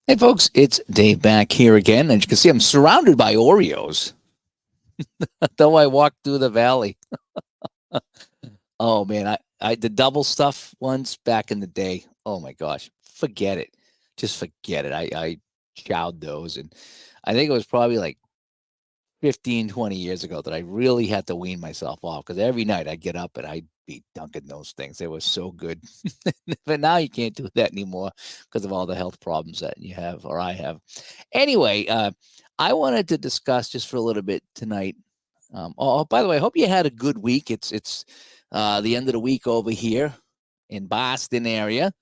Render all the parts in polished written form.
Hey, folks, it's Dave back here again. As you can see, I'm surrounded by Oreos, though I walk through the valley. Oh, man, I the double stuff ones back in the day. Oh, my gosh. Forget it. Just forget it. I chowed those. And I think it was probably like 15, 20 years ago that I really had to wean myself off because every night I get up and I'd be dunking those things. They were so good. But now you can't do that anymore because of all the health problems that you have or I have. Anyway, I wanted to discuss just for a little bit tonight. By the way, I hope you had a good week. It's the end of the week over here in Boston area.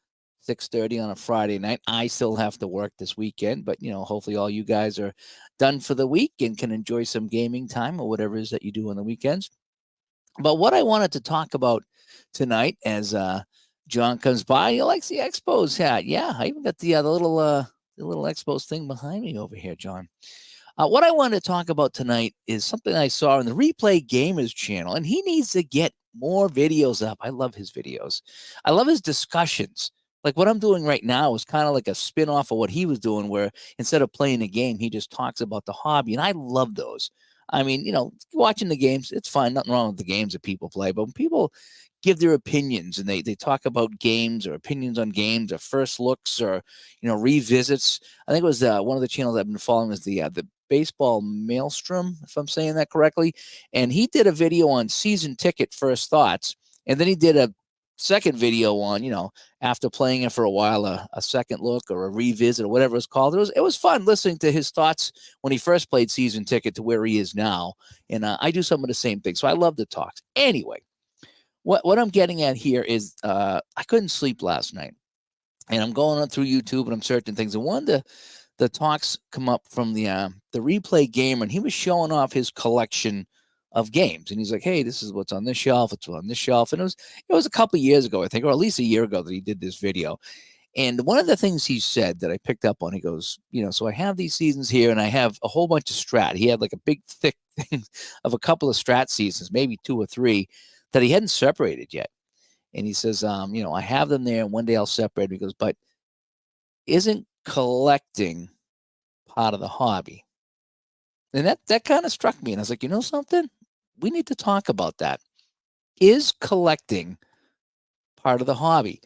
6:30 on a Friday night. I still have to work this weekend, but hopefully all you guys are done for the week and can enjoy some gaming time or whatever it is that you do on the weekends. But what I wanted to talk about tonight, as John comes by, he likes the Expos hat. Yeah, I even got the little Expos thing behind me over here, John. What I wanted to talk about tonight is something I saw in the Replay Gamers channel, and he needs to get more videos up. I love his videos. I love his discussions. Like what I'm doing right now is kind of like a spin off of what he was doing, where instead of playing a game, he just talks about the hobby. And I love those. I mean, watching the games, it's fine. Nothing wrong with the games that people play. But when people give their opinions and they talk about games or opinions on games or first looks or, revisits. I think it was one of the channels I've been following is the Baseball Maelstrom, if I'm saying that correctly. And he did a video on season ticket first thoughts. And then he did a second video on, after playing it for a while, a second look or a revisit or whatever it's called. It was fun listening to his thoughts when he first played season ticket to where he is now. And I do some of the same things. So I love the talks. Anyway, what I'm getting at here is I couldn't sleep last night. And I'm going on through YouTube and I'm searching things. And one of the talks come up from the Replay Gamer, and he was showing off his collection of games. And he's like, "Hey, this is what's on this shelf. It's on this shelf." And it was a couple of years ago, I think, or at least a year ago that he did this video. And one of the things he said that I picked up on, he goes, so I have these seasons here, and I have a whole bunch of strat. He had like a big thick thing of a couple of strat seasons, maybe two or three, that he hadn't separated yet. And he says, I have them there, and one day I'll separate. He goes, but isn't collecting part of the hobby? And that kind of struck me. And I was like, you know something? We need to talk about that. Is collecting part of the hobby?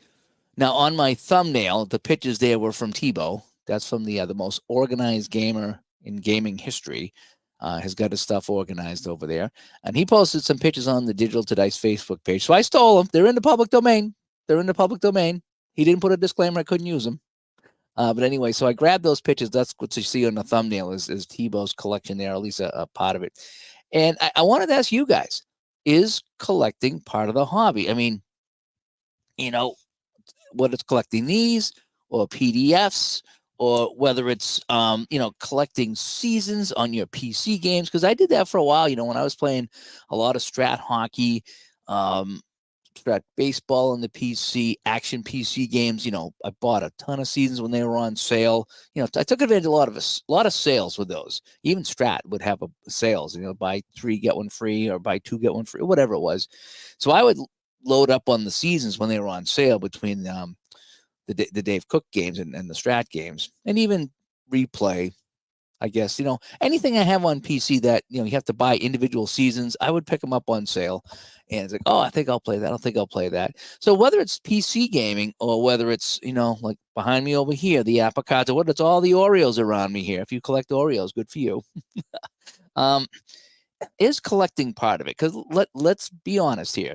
Now, on my thumbnail, the pictures there were from Tebow. That's from the most organized gamer in gaming history. Has got his stuff organized over there. And he posted some pictures on the Digital to Dice Facebook page. So I stole them. They're in the public domain. He didn't put a disclaimer I couldn't use them. But anyway, so I grabbed those pictures. That's what you see on the thumbnail is Tebow's collection there, at least a part of it. And I wanted to ask you guys, is collecting part of the hobby? I mean, you know, whether it's collecting these or PDFs or whether it's collecting seasons on your PC games, because I did that for a while. When I was playing a lot of strat hockey, strat baseball on the PC, action PC games. I bought a ton of seasons when they were on sale. I took advantage of a lot of sales with those. Even Strat would have sales. Buy 3 get 1 free or buy 2 get 1 free, whatever it was. So I would load up on the seasons when they were on sale between the Dave Cook games and the Strat games, and even Replay. I guess anything I have on PC that you have to buy individual seasons, I would pick them up on sale, and it's like, oh, I think I'll play that. I think I'll play that. So whether it's PC gaming or whether it's like behind me over here, the Apicata, what it's all the Oreos around me here. If you collect Oreos, good for you. um, is collecting part of it? Because let's be honest here.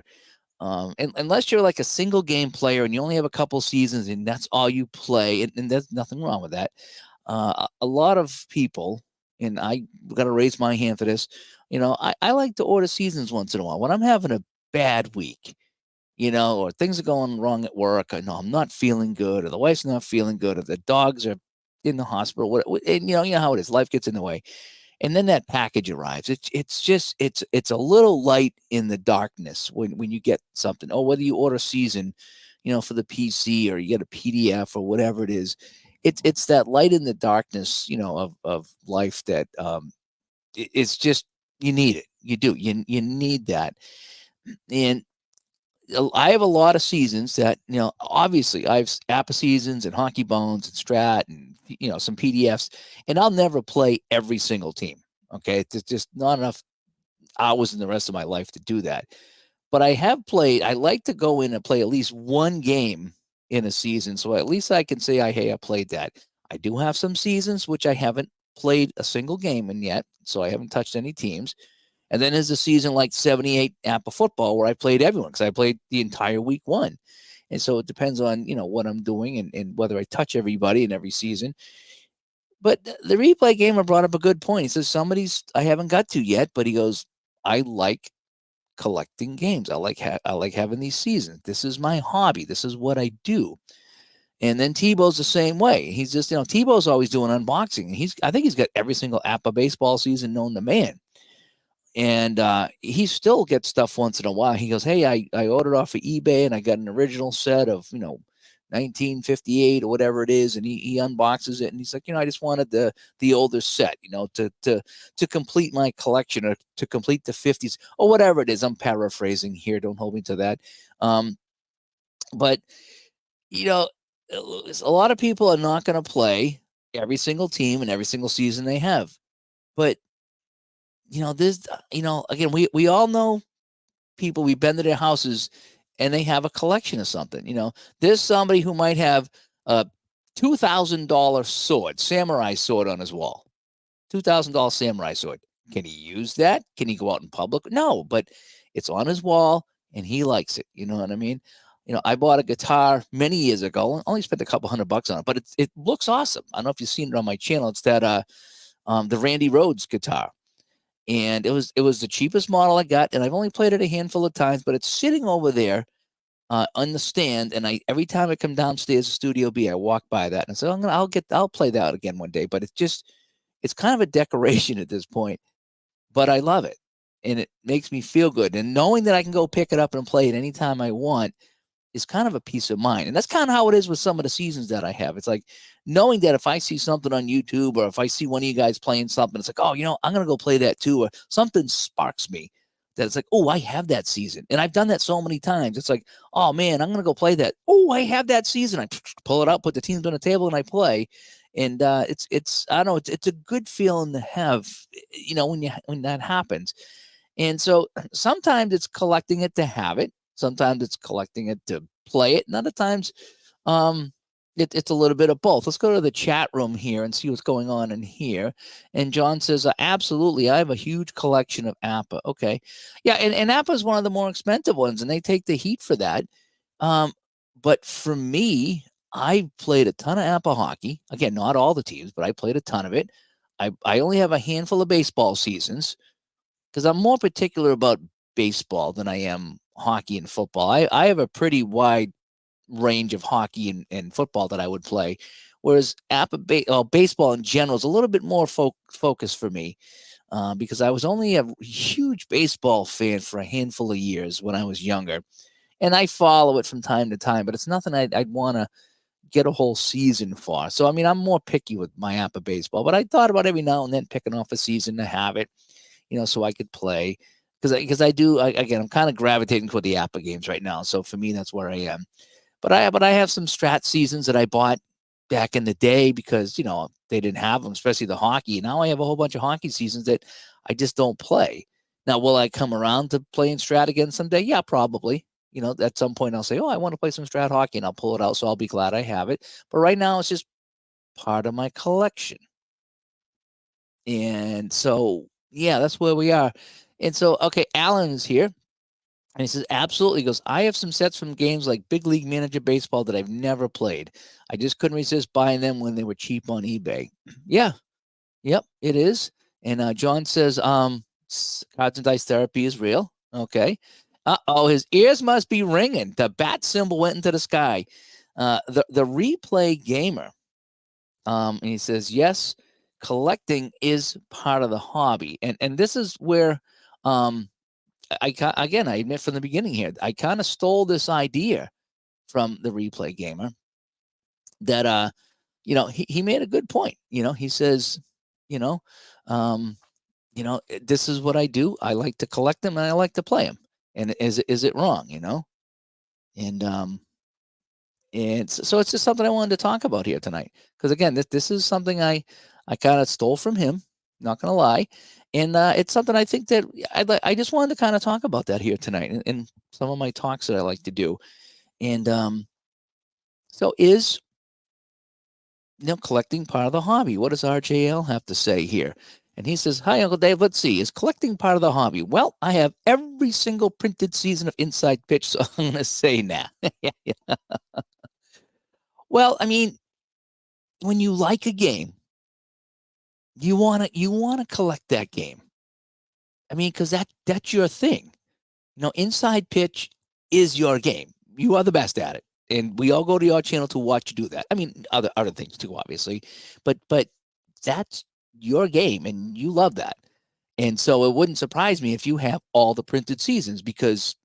And unless you're like a single game player and you only have a couple seasons and that's all you play, and there's nothing wrong with that. A lot of people, and I got to raise my hand for this. I like to order seasons once in a while when I'm having a bad week, or things are going wrong at work. I know I'm not feeling good, or the wife's not feeling good, or the dogs are in the hospital. And you know how it is. Life gets in the way, and then that package arrives. It's a little light in the darkness when you get something. Oh, whether you order season, for the PC or you get a PDF or whatever it is, it's that light in the darkness, of life that it's just you need it. You do. You need that. And I have a lot of seasons that obviously I have APA seasons and Hockey Bones and Strat and some PDFs, and I'll never play every single team. Okay, it's just not enough hours in the rest of my life to do that. But I have played. I like to go in and play at least one game in a season, so at least I can say, hey, I played that. I do have some seasons which I haven't played a single game in yet, so I haven't touched any teams. And then there's a season like 78 APA football where I played everyone because I played the entire week one. And so it depends on, what I'm doing and whether I touch everybody in every season. But the replay gamer brought up a good point. He says somebody's I haven't got to yet, but he goes, I like collecting games. I like having these seasons. This is my hobby. This is what I do. And then Tebow's the same way. He's just, Tebow's always doing unboxing. I think he's got every single APA baseball season known to man. And he still gets stuff once in a while. He goes, hey, I ordered off of eBay and I got an original set of, 1958 or whatever it is. And he unboxes it and he's like, I just wanted the older set, to complete my collection or to complete the 50s or whatever it is. I'm paraphrasing here. Don't hold me to that. But, a lot of people are not going to play every single team and every single season they have. But this, again, we all know people, we've been to their houses and they have a collection of something. There's somebody who might have a $2,000 sword, samurai sword on his wall. $2,000 samurai sword. Can he use that? Can he go out in public? No, but it's on his wall and he likes it. You know what I mean? I bought a guitar many years ago. Only spent a couple $100 on it, but it looks awesome. I don't know if you've seen it on my channel. It's that the Randy Rhoads guitar. And it was the cheapest model I got, and I've only played it a handful of times, but it's sitting over there on the stand. And every time I come downstairs to Studio B, I walk by that and I say, I'll play that again one day. But it's kind of a decoration at this point, but I love it, and it makes me feel good. And knowing that I can go pick it up and play it anytime I want is kind of a peace of mind. And that's kind of how it is with some of the seasons that I have. It's like knowing that if I see something on YouTube or if I see one of you guys playing something, it's like, oh, I'm going to go play that too. Or something sparks me that it's like, oh, I have that season. And I've done that so many times. It's like, oh man, I'm going to go play that. Oh, I have that season. I pull it out, put the teams on the table and I play. And it's I don't know, it's a good feeling to have, when that happens. And so sometimes it's collecting it to have it. Sometimes it's collecting it to play it. And other times it's a little bit of both. Let's go to the chat room here and see what's going on in here. And John says, absolutely, I have a huge collection of APA. Okay. Yeah, and APA is one of the more expensive ones, and they take the heat for that. But for me, I played a ton of APA hockey. Again, not all the teams, but I played a ton of it. I only have a handful of baseball seasons because I'm more particular about baseball than I am hockey and football. I have a pretty wide range of hockey and football that I would play, whereas baseball in general is a little bit more focus for me because I was only a huge baseball fan for a handful of years when I was younger, and I follow it from time to time, but it's nothing I'd want to get a whole season for. So, I mean, I'm more picky with my APA baseball, but I thought about every now and then picking off a season to have it, so I could play. Because again, I'm kind of gravitating toward the APA games right now. So for me, that's where I am. But I have some strat seasons that I bought back in the day because, they didn't have them, especially the hockey. Now I have a whole bunch of hockey seasons that I just don't play. Now, will I come around to playing strat again someday? Yeah, probably. At some point I'll say, oh, I want to play some strat hockey, and I'll pull it out. So I'll be glad I have it. But right now it's just part of my collection. And so, yeah, that's where we are. And so, okay, Alan is here. And he says, absolutely. He goes, I have some sets from games like Big League Manager Baseball that I've never played. I just couldn't resist buying them when they were cheap on eBay. Yeah. Yep, it is. And John says, cards and dice therapy is real. Okay. Uh-oh, his ears must be ringing. The bat symbol went into the sky. The replay gamer. And he says, yes, collecting is part of the hobby. And this is where I admit from the beginning here, I kind of stole this idea from the replay gamer that he made a good point. He says, this is what I do. I like to collect them and I like to play them. And is it wrong? And And so it's just something I wanted to talk about here tonight. Because again, this is something I kind of stole from him. Not gonna lie, and it's something I think that I just wanted to kind of talk about that here tonight in some of my talks that I like to do. And so is collecting part of the hobby? What does RJL have to say here? And he says, "Hi, Uncle Dave. Let's see. Is collecting part of the hobby?" Well, I have every single printed season of Inside Pitch, so I'm going to say nah. Well, I mean, when you like a game, you want to collect that game. I mean, because that's your thing. Inside Pitch is your game. You are the best at it, and we all go to your channel to watch you do that. I mean, other things too, obviously, but that's your game, and you love that. And so it wouldn't surprise me if you have all the printed seasons because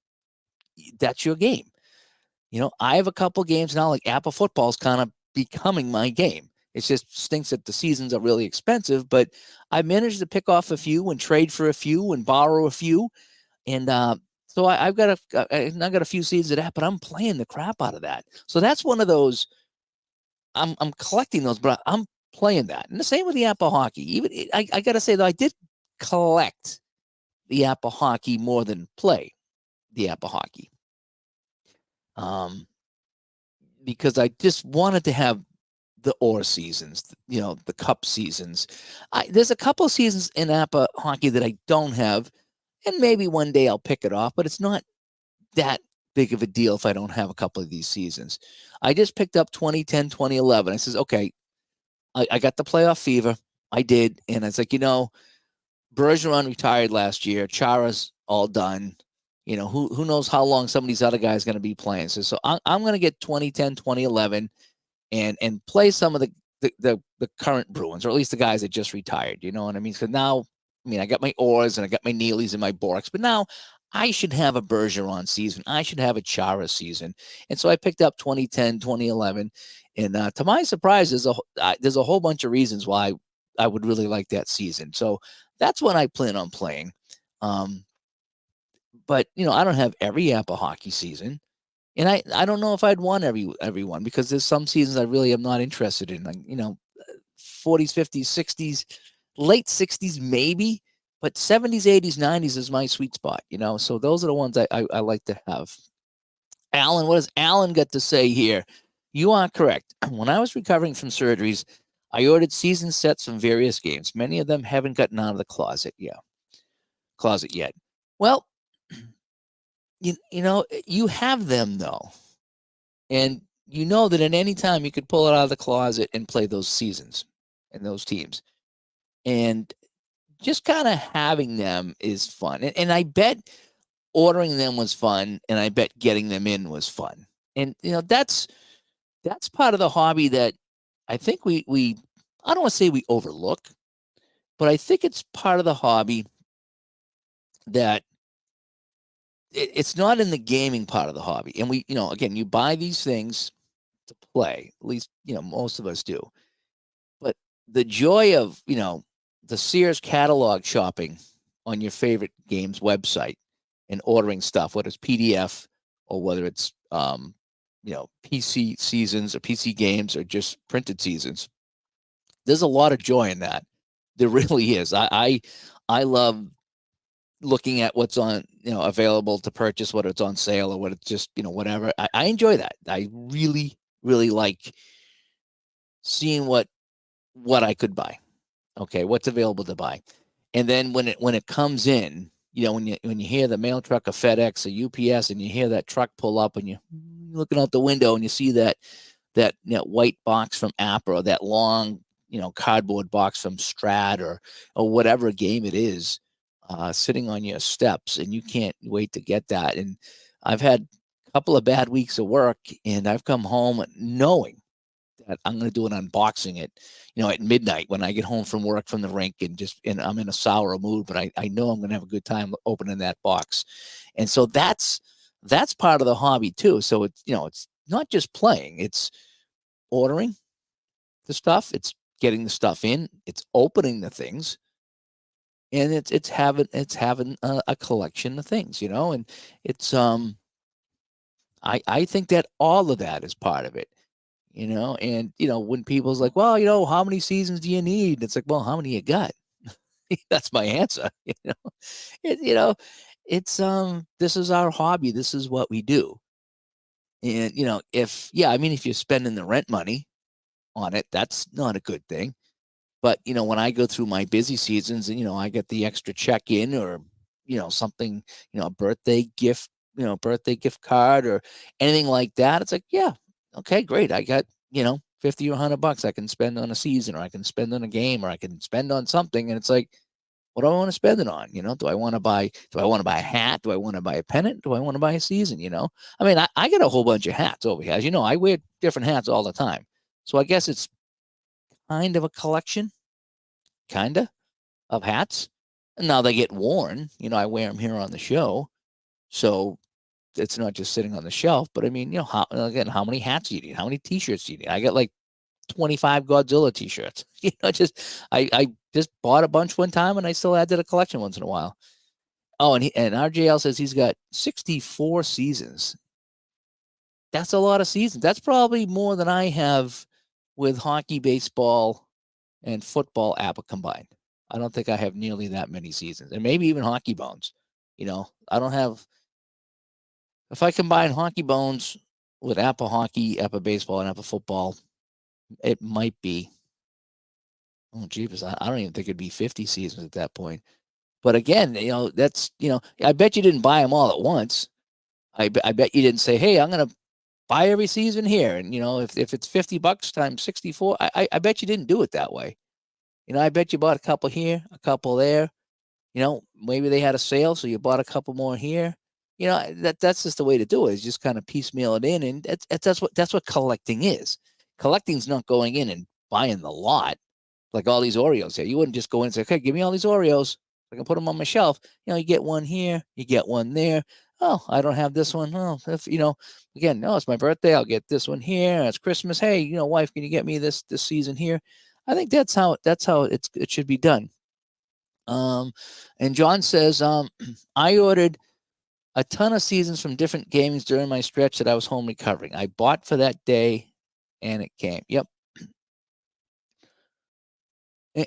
that's your game. I have a couple games now, like Apple football is kind of becoming my game. It just stinks that the seasons are really expensive, but I managed to pick off a few and trade for a few and borrow a few. And so I've got I've got a few seasons of that, but I'm playing the crap out of that. So that's one of those. I'm collecting those, but I'm playing that. And the same with the Apple hockey. Even I got to say though, I did collect the Apple hockey more than play the Apple hockey. Because I just wanted to have the OR seasons, the cup seasons. There's a couple of seasons in Apple hockey that I don't have, and maybe one day I'll pick it off, but it's not that big of a deal if I don't have a couple of these seasons. I just picked up 2010, 2011. I says, okay, I got the playoff fever. I did. And it's like, Bergeron retired last year. Chara's all done. Who knows how long some of these other guys are going to be playing. So I'm going to get 2010, 2011 and play some of the current Bruins, or at least the guys that just retired. You know what I mean? So now, I got my Oars and I got my Neelys and my Borks, but now I should have a Bergeron season. I should have a Chara season. And so I picked up 2010, 2011. And to my surprise, there's a whole bunch of reasons why I would really like that season. So that's what I plan on playing. But I don't have every Apple hockey season. And I don't know if I'd want everyone because there's some seasons I really am not interested in. Like, 40s, 50s, 60s, late 60s, maybe, but 70s, 80s, 90s is my sweet spot, So those are the ones I like to have. Alan, what does Alan got to say here? You are correct. When I was recovering from surgeries, I ordered season sets from various games. Many of them haven't gotten out of the closet yet. Well, you have them though. And you know that at any time you could pull it out of the closet and play those seasons and those teams. And just kind of having them is fun. And I bet ordering them was fun, and I bet getting them in was fun. And that's part of the hobby that I think we I don't want to say we overlook, but I think it's part of the hobby that it's not in the gaming part of the hobby. And we, again, you buy these things to play. At least, most of us do. But the joy of, the Sears catalog shopping on your favorite game's website and ordering stuff, whether it's PDF or whether it's, PC seasons or PC games or just printed seasons, there's a lot of joy in that. There really is. I love looking at what's on, available to purchase, whether it's on sale or what it's just, whatever. I enjoy that. I really, really like seeing what I could buy. Okay, what's available to buy. And then when it comes in, when you hear the mail truck or FedEx or UPS and you hear that truck pull up and you're looking out the window and you see that white box from Apple or that long, cardboard box from Strat or whatever game it is, sitting on your steps, and you can't wait to get that. And I've had a couple of bad weeks of work, and I've come home knowing that I'm going to do an unboxing at midnight when I get home from work from the rink, and I'm in a sour mood, but I know I'm going to have a good time opening that box. And so that's part of the hobby too. So it's not just playing, it's ordering the stuff, it's getting the stuff in, it's opening the things, and it's having a collection of things, and it's I think that all of that is part of it, and when people's like, well, how many seasons do you need? It's like, well, how many you got? That's my answer. It, you know, it's this is our hobby. This is what we do. And if you're spending the rent money on it, that's not a good thing. But when I go through my busy seasons and I get the extra check in or something, a birthday gift card or anything like that, it's like, yeah, okay, great. I got 50 or $100 I can spend on a season, or I can spend on a game, or I can spend on something, and it's like, what do I want to spend it on? Do I want to buy a hat? Do I want to buy a pennant? Do I want to buy a season? I mean, I got a whole bunch of hats over here. As you know, I wear different hats all the time. So I guess it's kind of a collection, kind of hats. And now they get worn. I wear them here on the show. So it's not just sitting on the shelf. But I mean, how many hats do you need? How many t-shirts do you need? I got like 25 Godzilla t-shirts. I just bought a bunch one time and I still add to the collection once in a while. Oh, and RJL says he's got 64 seasons. That's a lot of seasons. That's probably more than I have with hockey, baseball, and football APA combined. I don't think I have nearly that many seasons, and maybe even hockey bones. I don't have. If I combine hockey bones with APA hockey, APA baseball, and APA football, it might be. Oh, jeepers, I don't even think it'd be 50 seasons at that point. But again, that's I bet you didn't buy them all at once. I bet you didn't say, hey, I'm gonna buy every season here, and if it's $50 times 64, I bet you didn't do it that way. I bet you bought a couple here, a couple there. Maybe they had a sale, so you bought a couple more here. That's just the way to do it. Is just kind of piecemeal it in, and that's what collecting is. Collecting's not going in and buying the lot like all these Oreos here. You wouldn't just go in and say, okay, give me all these Oreos. I can put them on my shelf. You get one here, you get one there. Oh, I don't have this one. Oh, if again, no, it's my birthday. I'll get this one here. It's Christmas. Hey, wife, can you get me this season here? I think that's how it should be done. And John says, I ordered a ton of seasons from different games during my stretch that I was home recovering. I bought for that day, and it came. Yep.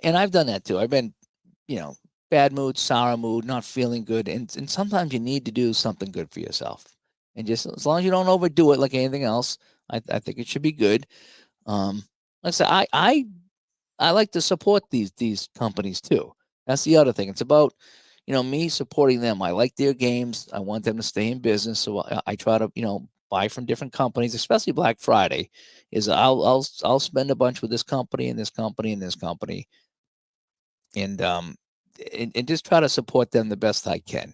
And I've done that too. I've been, bad mood, sour mood, not feeling good, and sometimes you need to do something good for yourself. And just as long as you don't overdo it like anything else, I think it should be good. Like I said, I like to support these companies too. That's the other thing. It's about me supporting them. I like their games. I want them to stay in business, so I try to buy from different companies, especially Black Friday. Is I'll spend a bunch with this company and this company and this company, and and just try to support them the best I can.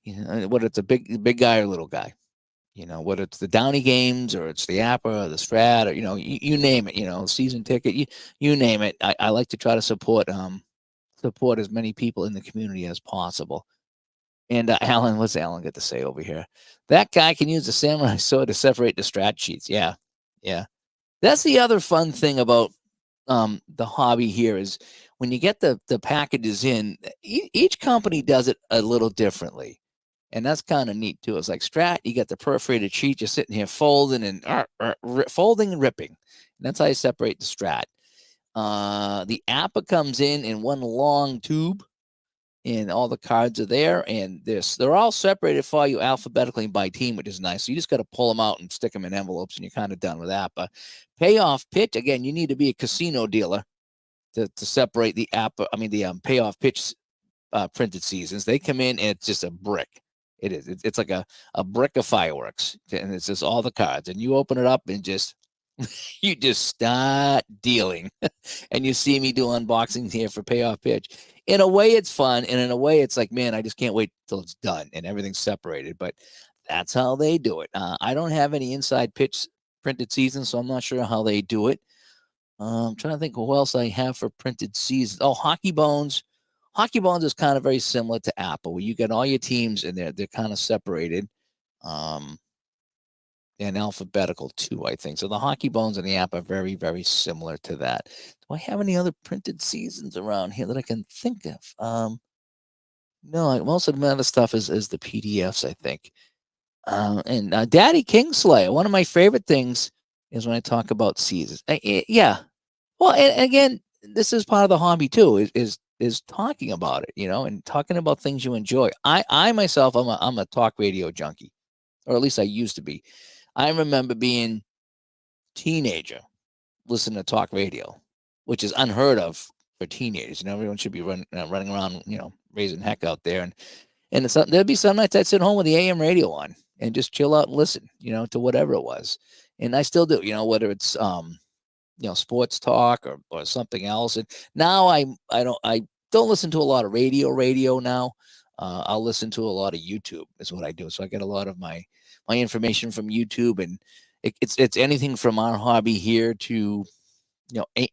Whether it's a big guy or little guy. Whether it's the Downey games or it's the APA or the Strat or you name it. Season ticket, you name it. I like to try to support as many people in the community as possible. And Alan, what's Alan got to say over here? That guy can use the samurai sword to separate the strat sheets. Yeah, yeah. That's the other fun thing about the hobby here is when you get the packages in, each company does it a little differently. And that's kind of neat too. It's like Strat, you got the perforated sheet, you're sitting here folding and folding and ripping. And that's how you separate the Strat. The APA comes in one long tube, and all the cards are there, and they're all separated for you alphabetically by team, which is nice. So you just got to pull them out and stick them in envelopes, and you're kind of done with APA. Payoff pitch, again, you need to be a casino dealer to separate the APA. I mean the payoff pitch printed seasons. They come in and it's just a brick. It is. It's like a brick of fireworks, and it's just all the cards. And you open it up and just you just start dealing. And you see me do unboxings here for payoff pitch. In a way, it's fun, and in a way, it's like, man, I just can't wait till it's done and everything's separated. But that's how they do it. I don't have any inside pitch printed seasons, so I'm not sure how they do it. I'm trying to think who else I have for printed seasons. Oh, Hockey Bones. Hockey Bones is kind of very similar to Apple, where you get all your teams and they're kind of separated. And alphabetical too, I think. So the Hockey Bones and the app are very, very similar to that. Do I have any other printed seasons around here that I can think of? No, most of the other stuff is the PDFs, I think. And Daddy Kingslayer, one of my favorite things is when I talk about seasons. Yeah. Well, and again, this is part of the hobby too, is talking about it, and talking about things you enjoy. I myself, I'm a talk radio junkie, or at least I used to be. I remember being teenager listening to talk radio, which is unheard of for teenagers. Everyone should be running around, raising heck out there. And there'd be some nights I'd sit home with the AM radio on and just chill out and listen, to whatever it was. And I still do, whether it's sports talk or something else. And now I don't listen to a lot of radio now. I'll listen to a lot of YouTube is what I do. So I get a lot of my information from YouTube, and it's anything from our hobby here to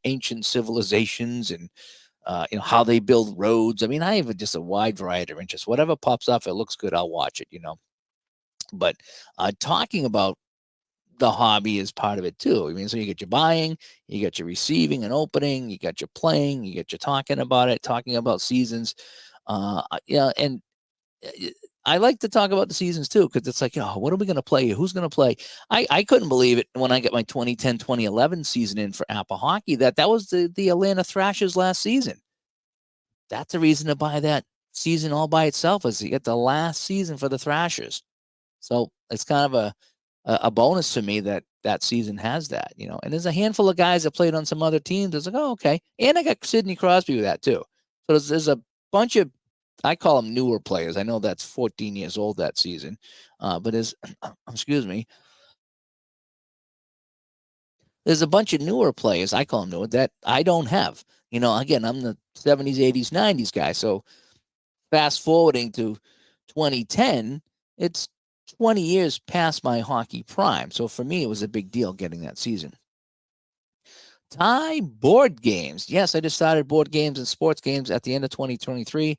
ancient civilizations and how they build roads. I mean, I have just a wide variety of interests. Whatever pops up, it looks good, I'll watch it. But talking about the hobby is part of it too. I mean, so you get your buying, you get your receiving and opening, you got your playing, you get your talking about it, talking about seasons. And I like to talk about the seasons too, because it's like, what are we going to play? Who's going to play? I couldn't believe it when I got my 2010, 2011 season in for Apple Hockey, that was the Atlanta Thrashers last season. That's a reason to buy that season all by itself, is you get the last season for the Thrashers. So it's kind of a bonus to me that season has that, and there's a handful of guys that played on some other teams. It's like, oh, okay. And I got Sidney Crosby with that too. So there's a bunch of, I call them newer players. I know that's 14 years old that season, but excuse me, there's a bunch of newer players, I call them newer, that I don't have. Again, I'm the 70s, 80s, 90s guy. So fast forwarding to 2010, it's 20 years past my hockey prime. So for me, it was a big deal getting that season. Board games. Yes, I just started board games and sports games at the end of 2023,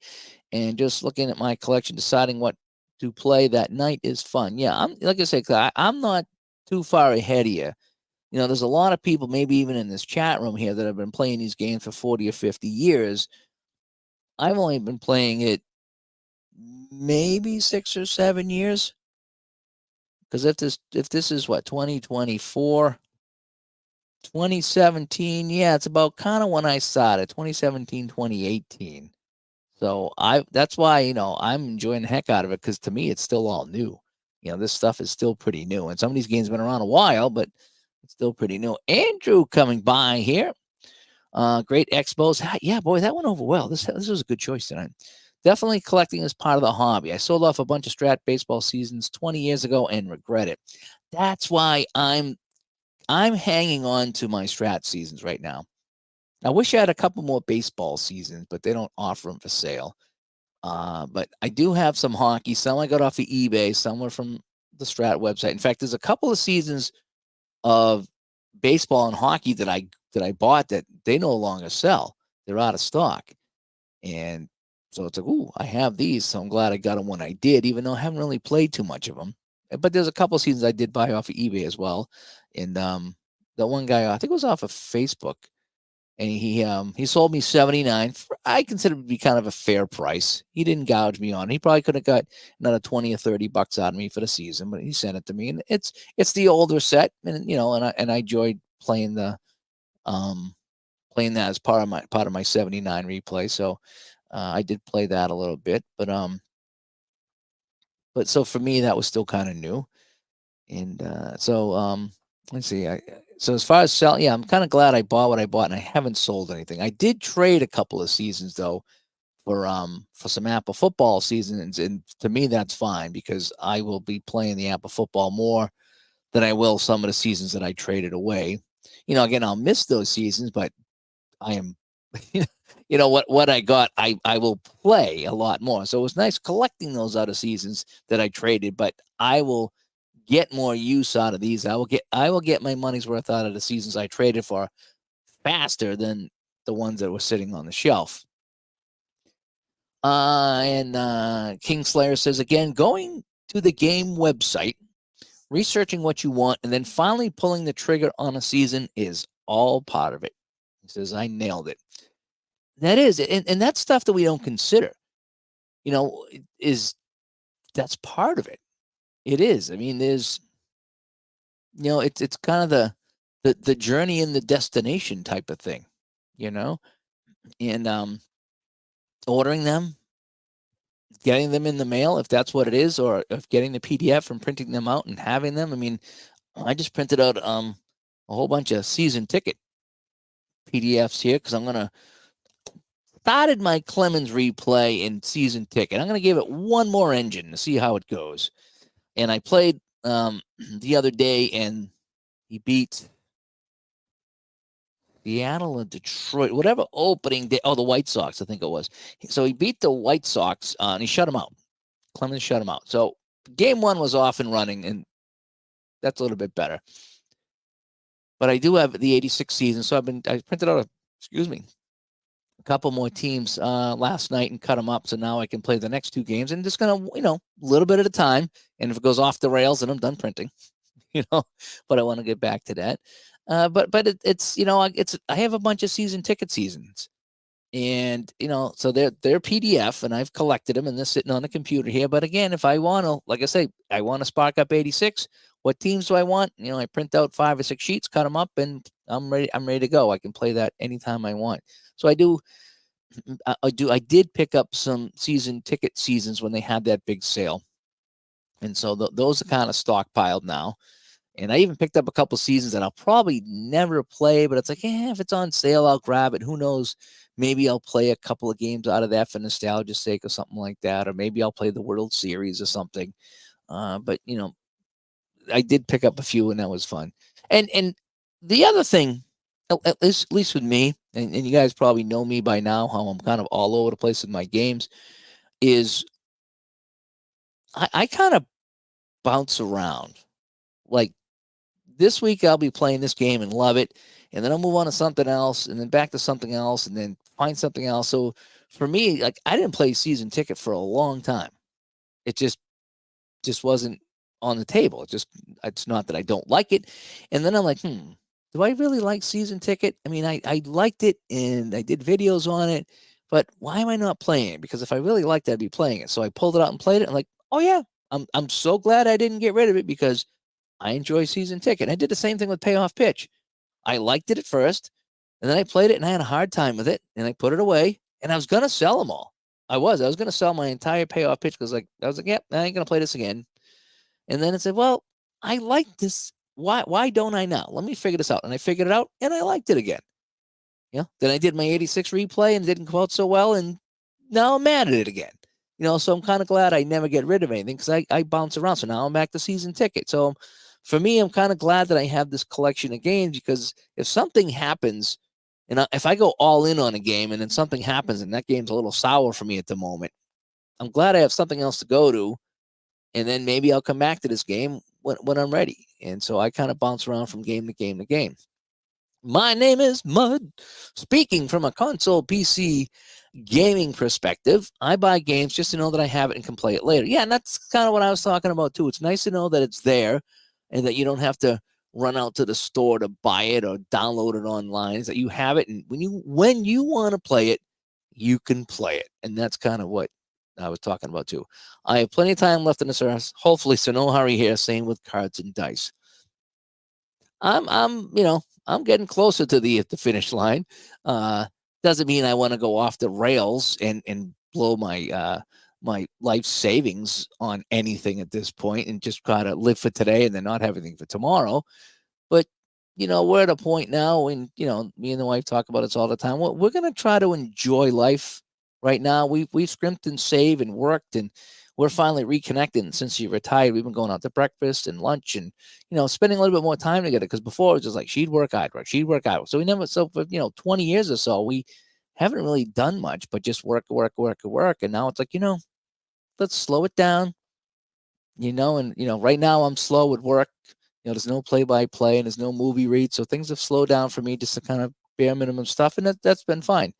and just looking at my collection, deciding what to play that night is fun. Yeah, I'm like I said, I'm not too far ahead of you. There's a lot of people, maybe even in this chat room here, that have been playing these games for 40 or 50 years. I've only been playing it maybe 6 or 7 years. Because if this is what, 2024, 2017, yeah, it's about kind of when I started, 2017, 2018. So that's why, I'm enjoying the heck out of it, because to me it's still all new. This stuff is still pretty new, and some of these games have been around a while, but it's still pretty new. Andrew coming by here. Great expos. Yeah, boy, that went over well. This was a good choice tonight. Definitely collecting is part of the hobby. I sold off a bunch of Strat baseball seasons 20 years ago and regret it. That's why I'm hanging on to my Strat seasons right now. I wish I had a couple more baseball seasons, but they don't offer them for sale. But I do have some hockey. Some I got off of eBay. Some were from the Strat website. In fact, there's a couple of seasons of baseball and hockey that I bought that they no longer sell. They're out of stock. And so it's like, ooh, I have these. So I'm glad I got them when I did, even though I haven't really played too much of them. But there's a couple of seasons I did buy off of eBay as well. And the one guy, I think it was off of Facebook, and he sold me 79. I consider it to be kind of a fair price. He didn't gouge me on it. He probably could have got another 20 or 30 bucks out of me for the season, but he sent it to me, and it's the older set, and I enjoyed playing playing that as part of my 79 replay. So I did play that a little bit, but so for me that was still kind of new. And let's see. So as far as selling, yeah, I'm kind of glad I bought what I bought, and I haven't sold anything. I did trade a couple of seasons though for some Apple football seasons, and to me that's fine, because I will be playing the Apple football more than I will some of the seasons that I traded away. Again, I'll miss those seasons, but I am, what I got, I will play a lot more. So it was nice collecting those other seasons that I traded, but I will get more use out of these. I will get my money's worth out of the seasons I traded for faster than the ones that were sitting on the shelf. And Kingslayer says, again, going to the game website, researching what you want, and then finally pulling the trigger on a season is all part of it. He says, I nailed it. That is, and that's stuff that we don't consider, is that's part of it. It is. I mean, there's, it's kind of the journey and the destination type of thing, you know, and ordering them, getting them in the mail if that's what it is, or if getting the PDF and printing them out and having them. I mean, I just printed out a whole bunch of season ticket PDFs here because I'm gonna started my Clemens replay in season ticket. I'm gonna give it one more engine to see how it goes. And I played the other day, and he beat Seattle and Detroit, whatever opening day. Oh, the White Sox, I think it was. So he beat the White Sox, and he shut them out. Clemens shut him out. So game one was off and running, and that's a little bit better. But I do have the 86 season, so I printed out a couple more teams last night and cut them up, so now I can play the next two games and just gonna, a little bit at a time. And if it goes off the rails, then I'm done printing, But I want to get back to that. But it's I have a bunch of season ticket seasons, and so they're PDF, and I've collected them, and they're sitting on the computer here. But again, if I want to, like I say, I want to spark up 86. What teams do I want? I print out 5 or 6 sheets, cut them up, and I'm ready to go. I can play that anytime I want. So I do. I did pick up some season ticket seasons when they had that big sale, and so those are kind of stockpiled now. And I even picked up a couple seasons that I'll probably never play, but it's like, if it's on sale, I'll grab it. Who knows? Maybe I'll play a couple of games out of that for nostalgia's sake or something like that, or maybe I'll play the World Series or something. But I did pick up a few, and that was fun. And the other thing, at least with me, and you guys probably know me by now, how I'm kind of all over the place with my games, is I kind of bounce around. Like, this week I'll be playing this game and love it, and then I'll move on to something else, and then back to something else, and then find something else. So for me, like, I didn't play season ticket for a long time. It just wasn't on the table. It's not that I don't like it. And then I'm like, do I really like season ticket? I mean, I liked it, and I did videos on it, but why am I not playing it? Because if I really liked it, I'd be playing it. So I pulled it out and played it. I'm like, oh yeah, I'm so glad I didn't get rid of it, because I enjoy season ticket. I did the same thing with payoff pitch. I liked it at first, and then I played it, and I had a hard time with it, and I put it away, and I was gonna sell them all. I was gonna sell my entire payoff pitch, because I was like, yep, I ain't gonna play this again. And then I said, well, I like this. Why don't I now? Let me figure this out. And I figured it out, and I liked it again. Then I did my 86 replay, and it didn't go out so well, and now I'm mad at it again. So I'm kind of glad I never get rid of anything, because I bounce around. So now I'm back to season ticket. So for me, I'm kind of glad that I have this collection of games, because if something happens, and if I go all in on a game and then something happens and that game's a little sour for me at the moment, I'm glad I have something else to go to, and then maybe I'll come back to this game when I'm ready. And so I kind of bounce around from game to game to game. My name is Mud. Speaking from a console PC gaming perspective, I buy games just to know that I have it and can play it later. Yeah, and that's kind of what I was talking about too. It's nice to know that it's there, and that you don't have to run out to the store to buy it or download it online. It's that you have it, and when you want to play it, you can play it. And that's kind of what I was talking about too. I have plenty of time left in this earth, hopefully, so no hurry here. Same with cards and dice. I'm getting closer to the finish line. Uh, doesn't mean I want to go off the rails and blow my life savings on anything at this point, and just kind of live for today and then not have anything for tomorrow. But we're at a point now when me and the wife talk about this all the time. We're going to try to enjoy life right now. We've scrimped and saved and worked, and we're finally reconnecting. Since she retired, we've been going out to breakfast and lunch, and spending a little bit more time together. Because before, it was just like she'd work, I'd work, she'd work, I'd work. So we never. So for 20 years or so, we haven't really done much but just work, work, work, work. And now it's like, let's slow it down. And right now I'm slow with work. There's no play-by-play, and there's no movie read, so things have slowed down for me, just to kind of bare minimum stuff, and that's been fine.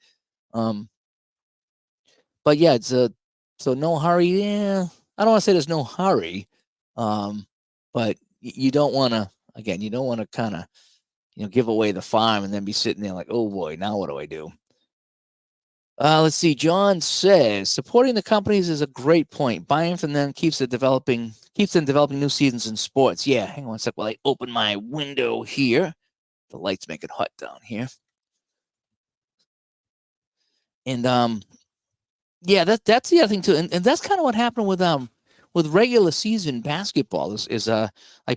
But yeah, so no hurry. Yeah, I don't want to say there's no hurry, but you don't want to. Again, you don't want to kind of give away the farm and then be sitting there like, oh boy, now what do I do? Let's see. John says supporting the companies is a great point. Buying from them keeps them developing new seasons in sports. Yeah, hang on a sec while I open my window here. The lights make it hot down here. And yeah, that's the other thing too. And that's kind of what happened with regular season basketball is I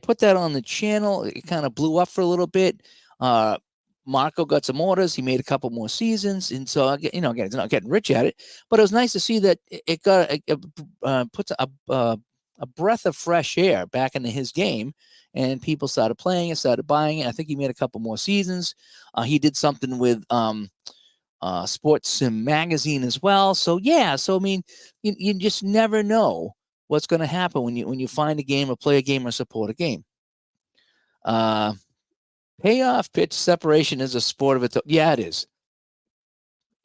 put that on the channel. It kind of blew up for a little bit. Uh Marco got some orders. He made a couple more seasons, and so again, it's not getting rich at it, but it was nice to see that it got puts a breath of fresh air back into his game, and people started playing it, started buying it. I think he made a couple more seasons. He did something with Sports Sim Magazine as well. So yeah, so I mean, you just never know what's going to happen when you find a game or play a game or support a game. Uh, Payoff pitch separation is a sport of its own. Yeah, it is.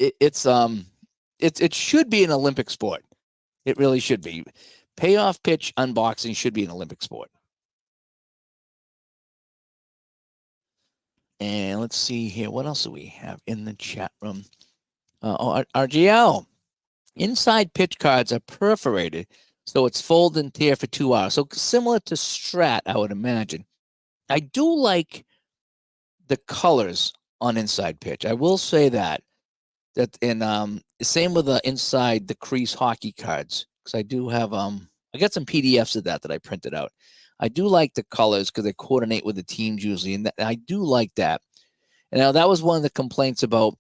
It should be an Olympic sport. It really should be. Payoff pitch unboxing should be an Olympic sport. And let's see here. What else do we have in the chat room? RGL. Inside pitch cards are perforated, so it's fold and tear for 2 hours. So similar to Strat, I would imagine. I do like the colors on inside pitch. I will say that. And same with the inside the crease hockey cards, because I do have I got some PDFs of that I printed out. I do like the colors because they coordinate with the teams usually, and I do like that. And now that was one of the complaints about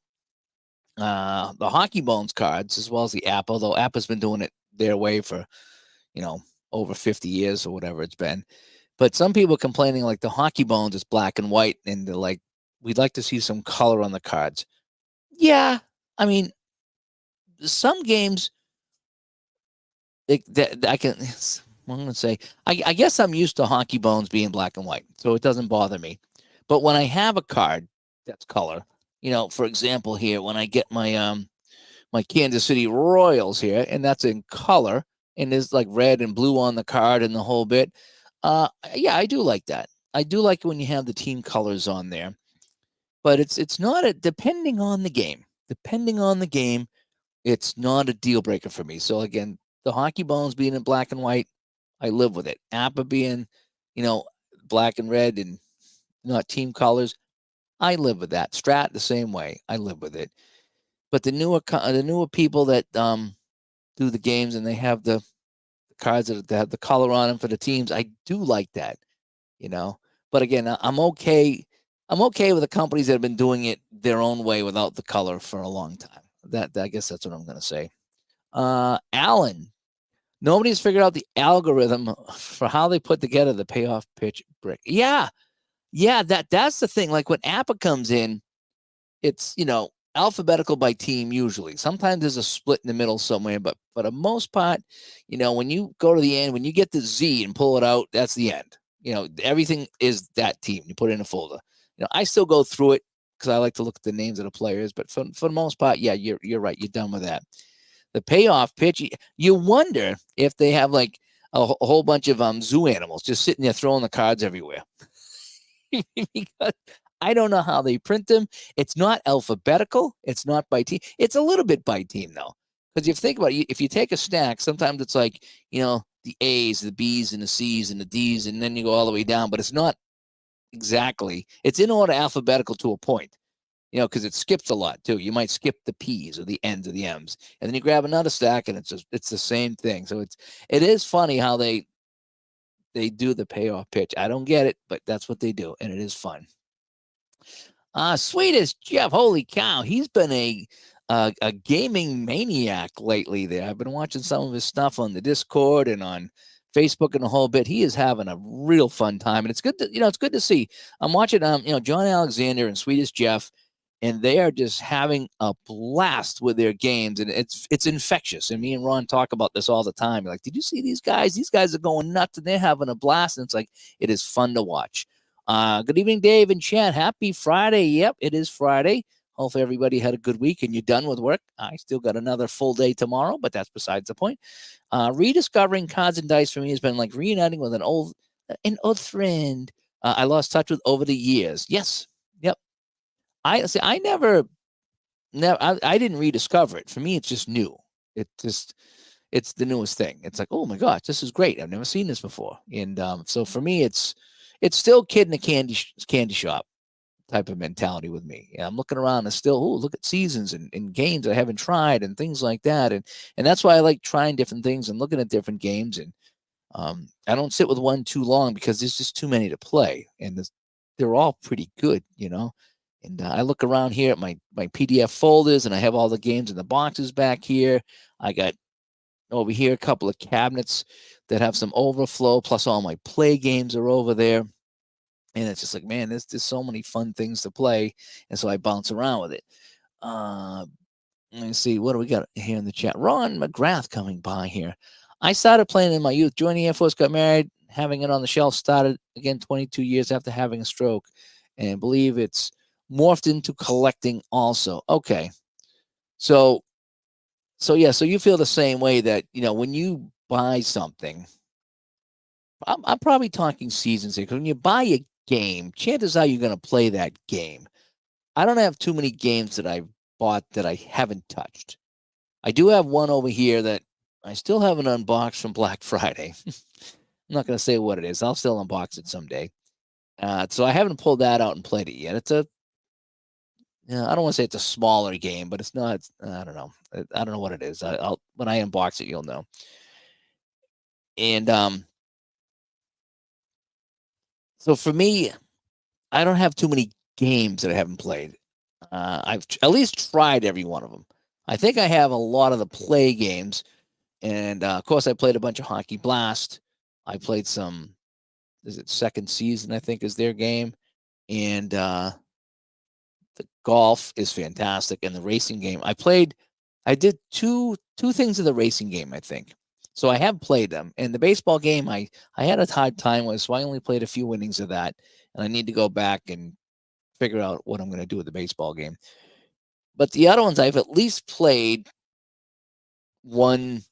the Hockey Bones cards as well as the app, although app has been doing it their way for, you know, over 50 years or whatever it's been. But some people complaining like the Hockey Bones is black and white, and they're like, we'd like to see some color on the cards. Yeah, I mean, some games that I can. I'm going to say, I guess I'm used to Hockey Bones being black and white, so it doesn't bother me. But when I have a card that's color, for example, here when I get my Kansas City Royals here, and that's in color, and there's like red and blue on the card and the whole bit. Yeah, I do like that. I do like it when you have the team colors on there, but it's not depending on the game. Depending on the game, it's not a deal breaker for me. So again, the Hockey Bones being in black and white, I live with it. Appa being, you know, black and red and not team colors, I live with that. Strat the same way, I live with it. But the newer people that do the games and they have the cards that have the color on them for the teams, I do like that, you know. But again, I'm okay. I'm okay with the companies that have been doing it their own way without the color for a long time. That I guess that's what I'm going to say. Alan, nobody's figured out the algorithm for how they put together the payoff pitch brick. Yeah, yeah. That's the thing. Like when Appa comes in, it's alphabetical by team usually. Sometimes there's a split in the middle somewhere, but for the most part, when you go to the end, when you get the Z and pull it out, that's the end. Everything is that team. You put it in a folder. I still go through it because I like to look at the names of the players, but for the most part, yeah, you're right. You're done with that. The payoff pitch, you wonder if they have like a whole bunch of zoo animals just sitting there throwing the cards everywhere. Because I don't know how they print them. It's not alphabetical. It's not by team. It's a little bit by team though, because if you think about it, if you take a stack, sometimes it's like the A's, the B's, and the C's, and the D's, and then you go all the way down. But it's not exactly. It's in order alphabetical to a point. Because it skips a lot too. You might skip the P's or the N's or the M's, and then you grab another stack, and it's the same thing. So it is funny how they do the payoff pitch. I don't get it, but that's what they do, and it is fun. Sweetest Jeff, holy cow, he's been a gaming maniac lately. There, I've been watching some of his stuff on the Discord and on Facebook and a whole bit. He is having a real fun time, and it's good to it's good to see. I'm watching John Alexander and Sweetest Jeff, and they are just having a blast with their games, and it's infectious. And me and Ron talk about this all the time. Like, did you see these guys? These guys are going nuts, and they're having a blast. And it's like it is fun to watch. Good evening, Dave and Chad. Happy Friday. Yep, it is Friday. Hopefully everybody had a good week and you're done with work. I still got another full day tomorrow, but that's besides the point. Rediscovering cards and dice for me has been like reuniting with an old friend I lost touch with over the years. Yes. Yep. I never Now I didn't rediscover it. For me, it's just new. It just it's the newest thing. It's like, oh my gosh, this is great. I've never seen this before. And so for me, it's still kid in a candy shop type of mentality with me. Yeah, I'm looking around and still, oh, look at seasons and games I haven't tried and things like that. And that's why I like trying different things and looking at different games. And I don't sit with one too long because there's just too many to play, and they're all pretty good, you know. And I look around here at my PDF folders, and I have all the games in the boxes back here. I got over here a couple of cabinets that have some overflow, plus all my play games are over there. And it's just like, man, there's so many fun things to play, and so I bounce around with it. Uh, Let me see, what do we got here in the chat? Ron McGrath coming by here. I started playing in my youth, joined the Air Force, got married, having it on the shelf, started again 22 years after having a stroke, and believe it's morphed into collecting also. Okay. So yeah, so you feel the same way that, when you buy something, I'm probably talking seasons here, because when you buy a game, chances are you're going to play that game. I don't have too many games that I've bought that I haven't touched. I do have one over here that I still haven't unboxed from Black Friday. I'm not going to say what it is. I'll still unbox it someday. So I haven't pulled that out and played it yet. It's I don't want to say it's a smaller game, but it's not. I don't know. I don't know what it is. I'll when I unbox it, you'll know. And so for me, I don't have too many games that I haven't played. I've at least tried every one of them. I think I have a lot of the play games, and of course, I played a bunch of Hockey Blast. I played some. Is it Second Season? I think is their game, and the golf is fantastic, and the racing game. I did two things in the racing game, I think. So I have played them. And the baseball game, I had a hard time with, so I only played a few innings of that, and I need to go back and figure out what I'm going to do with the baseball game. But the other ones, I've at least played one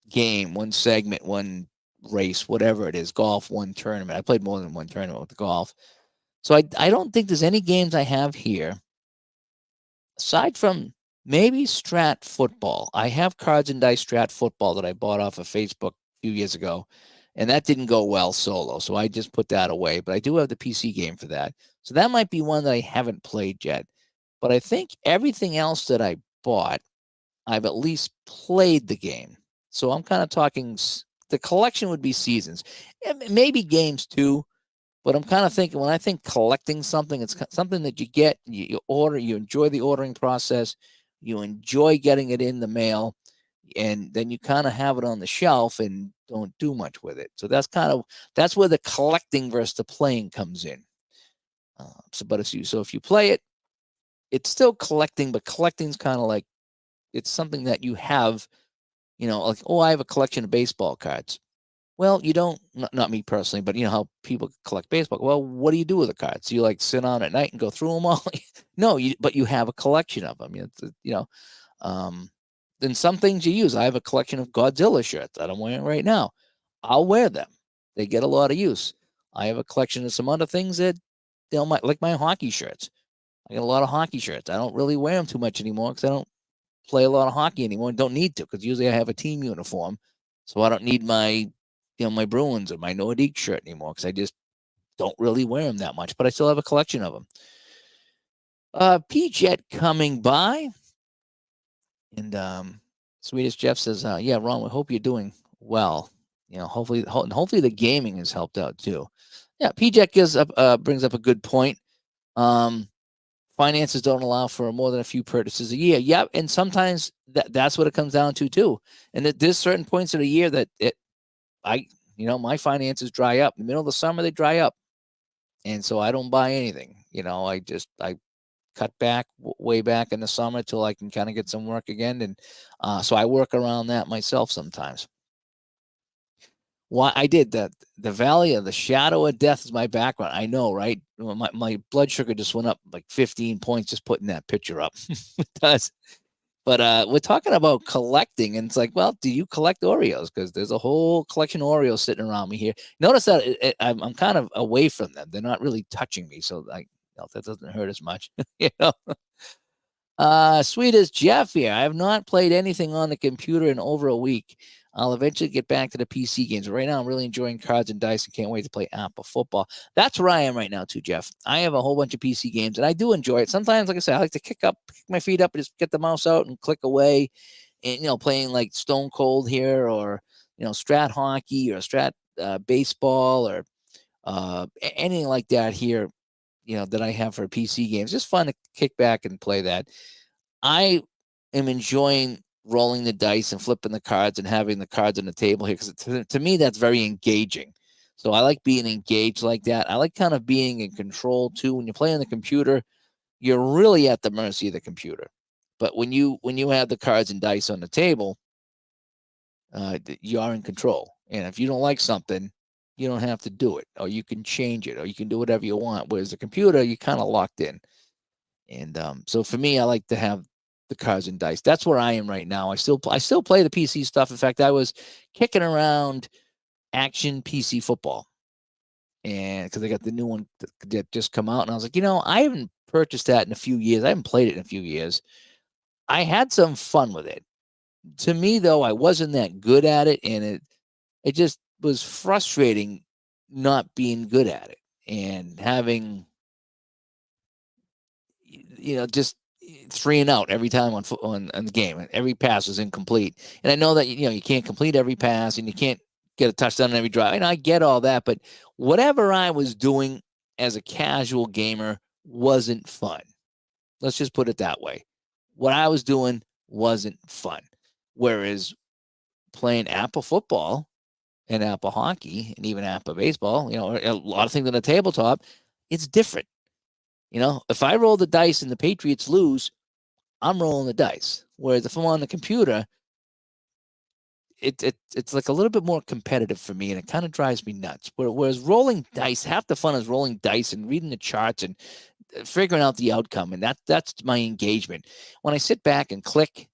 game, one segment, one race, whatever it is, golf, one tournament. I played more than one tournament with the golf. So I don't think there's any games I have here aside from maybe Strat Football. I have Cards and Dice Strat Football that I bought off of Facebook a few years ago, and that didn't go well solo, so I just put that away. But I do have the PC game for that, so that might be one that I haven't played yet. But I think everything else that I bought, I've at least played the game. So I'm kind of talking. The collection would be seasons, and maybe games too. But I'm kind of thinking, when I think collecting something, it's something that you get, you order, you enjoy the ordering process, you enjoy getting it in the mail, and then you kind of have it on the shelf and don't do much with it. So that's where the collecting versus the playing comes in. If you play it, it's still collecting, but collecting's kind of like, it's something that you have, like, oh, I have a collection of baseball cards. Well, you don't, not me personally, but you know how people collect baseball. Well, what do you do with the cards? Do you like sit on at night and go through them all? No, but you have a collection of them. Then some things you use. I have a collection of Godzilla shirts that I'm wearing right now. I'll wear them. They get a lot of use. I have a collection of some other things that like my hockey shirts. I got a lot of hockey shirts. I don't really wear them too much anymore because I don't play a lot of hockey anymore and don't need to, because usually I have a team uniform, so I don't need my Bruins or my Nordique shirt anymore, because I just don't really wear them that much, but I still have a collection of them. P-Jet coming by, and Swedish Jeff says, yeah, Ron, we hope you're doing well. Hopefully the gaming has helped out too. Yeah, P-Jet brings up a good point. Finances don't allow for more than a few purchases a year. Yep, and sometimes that's what it comes down to too. And there's certain points of the year that my finances dry up. In the middle of the summer, they dry up, and so I don't buy anything. I cut back way back in the summer till I can kind of get some work again, and so I work around that myself sometimes. Why I did that. The Valley of the Shadow of Death is my background. I know, right? My blood sugar just went up like 15 points just putting that picture up. It does. But we're talking about collecting, and it's like, well, do you collect Oreos? Because there's a whole collection of Oreos sitting around me here. Notice that I'm kind of away from them. They're not really touching me, so that doesn't hurt as much. Sweet as Jeff here. I have not played anything on the computer in over a week. I'll eventually get back to the PC games. Right now, I'm really enjoying cards and dice and can't wait to play Apple football. That's where I am right now, too, Jeff. I have a whole bunch of PC games and I do enjoy it. Sometimes, like I said, I like to kick my feet up and just get the mouse out and click away. And, playing like Stone Cold here or, Strat Hockey or Strat Baseball or anything like that here, that I have for PC games. Just fun to kick back and play that. I am enjoying rolling the dice and flipping the cards and having the cards on the table here because to me that's very engaging. So I like being engaged like that. I like kind of being in control too. When you play on the computer, you're really at the mercy of the computer. But when you have the cards and dice on the table, you are in control. And if you don't like something, you don't have to do it, or you can change it, or you can do whatever you want. Whereas the computer, you're kind of locked in. And so for me, I like to have the cards and dice. That's where I am right now. I still play the PC stuff. In fact, I was kicking around Action PC Football, and because I got the new one that just come out, and I was like, I haven't purchased that in a few years. I haven't played it in a few years. I had some fun with it. To me, though, I wasn't that good at it, and it just was frustrating not being good at it and having just 3 and out every time on the game. Every pass was incomplete, and I know that you can't complete every pass, and you can't get a touchdown on every drive. And I get all that, but whatever I was doing as a casual gamer wasn't fun. Let's just put it that way. What I was doing wasn't fun. Whereas playing Apple football and Apple hockey and even Apple baseball, a lot of things on the tabletop, it's different. If I roll the dice and the Patriots lose, I'm rolling the dice. Whereas if I'm on the computer, it's like a little bit more competitive for me, and it kind of drives me nuts. Whereas rolling dice, half the fun is rolling dice and reading the charts and figuring out the outcome, and that's my engagement. When I sit back and click,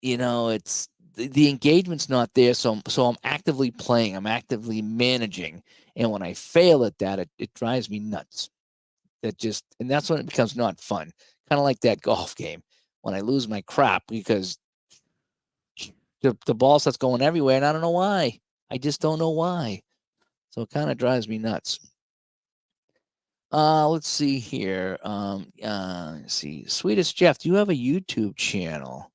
it's the engagement's not there, so I'm actively playing, I'm actively managing, and when I fail at that, it drives me nuts. And that's when it becomes not fun. Kind of like that golf game when I lose my crap because the ball starts going everywhere, and I don't know why. I just don't know why. So it kind of drives me nuts. Let's see here. Let's see. Sweetest Jeff, do you have a YouTube channel?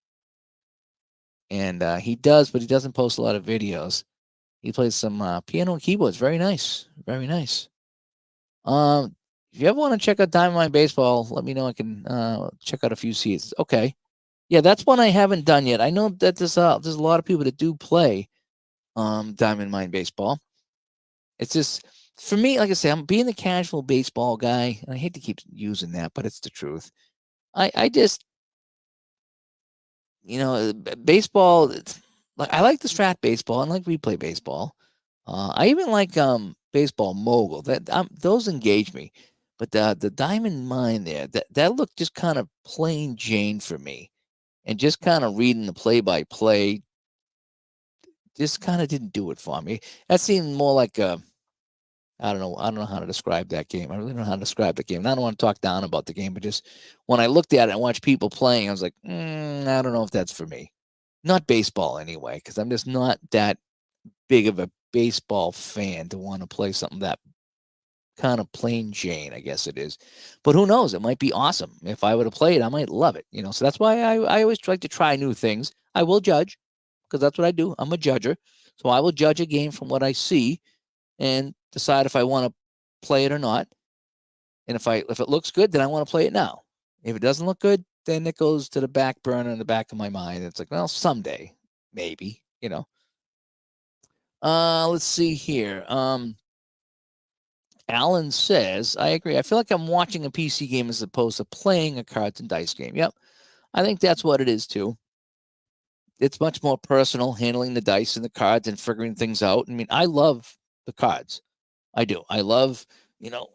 And he does, but he doesn't post a lot of videos. He plays some piano and keyboards. Very nice. Very nice. If you ever want to check out Diamond Mine Baseball, let me know. I can check out a few seasons. Okay. Yeah, that's one I haven't done yet. I know that there's a lot of people that do play Diamond Mine Baseball. It's just for me, like I say, I'm being the casual baseball guy, and I hate to keep using that, but it's the truth. I just baseball. Like I like the strat baseball. I like replay baseball. I even like baseball mogul. Those engage me. But the diamond mine there, that looked just kind of plain Jane for me, and just kind of reading the play by play, just kind of didn't do it for me. That seemed more like a I don't know. I don't know how to describe that game. I really don't know how to describe the game. And I don't want to talk down about the game, but just when I looked at it and watched people playing, I was like, I don't know if that's for me. Not baseball anyway, because I'm just not that big of a baseball fan to want to play something that kind of plain Jane, I guess it is. But who knows? It might be awesome. If I were to play it, I might love it. So that's why I always like to try new things. I will judge because that's what I do. I'm a judger. So I will judge a game from what I see and decide if I want to play it or not. And if it looks good, then I want to play it now. If it doesn't look good, then it goes to the back burner in the back of my mind. It's like, well, someday, maybe. Let's see here. Alan says, I agree. I feel like I'm watching a PC game as opposed to playing a cards and dice game. Yep. I think that's what it is too. It's much more personal, handling the dice and the cards and figuring things out. I mean, I love the cards. I do. I love,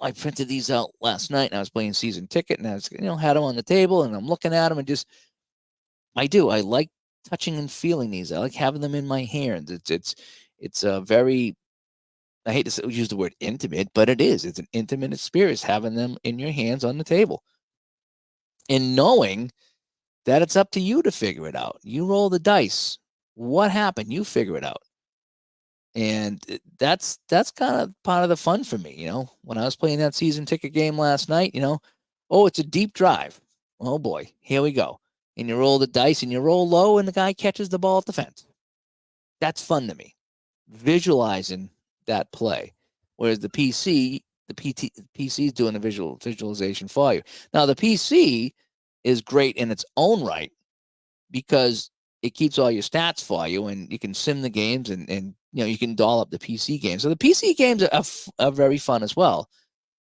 I printed these out last night and I was playing season ticket and I was, had them on the table and I'm looking at them and just, I do. I like touching and feeling these. I like having them in my hands. It's a very, I hate to use the word intimate, but it is. It's an intimate experience having them in your hands on the table. and knowing that it's up to you to figure it out. You roll the dice. What happened? You figure it out. And that's kind of part of the fun for me, when I was playing that season ticket game last night, oh, it's a deep drive. Oh boy, here we go. And you roll the dice and you roll low and the guy catches the ball at the fence. That's fun to me. Visualizing that play. Whereas the PC is doing the visualization for you. Now the PC is great in its own right because it keeps all your stats for you, and you can sim the games, and you can doll up the PC games. So the PC games are very fun as well.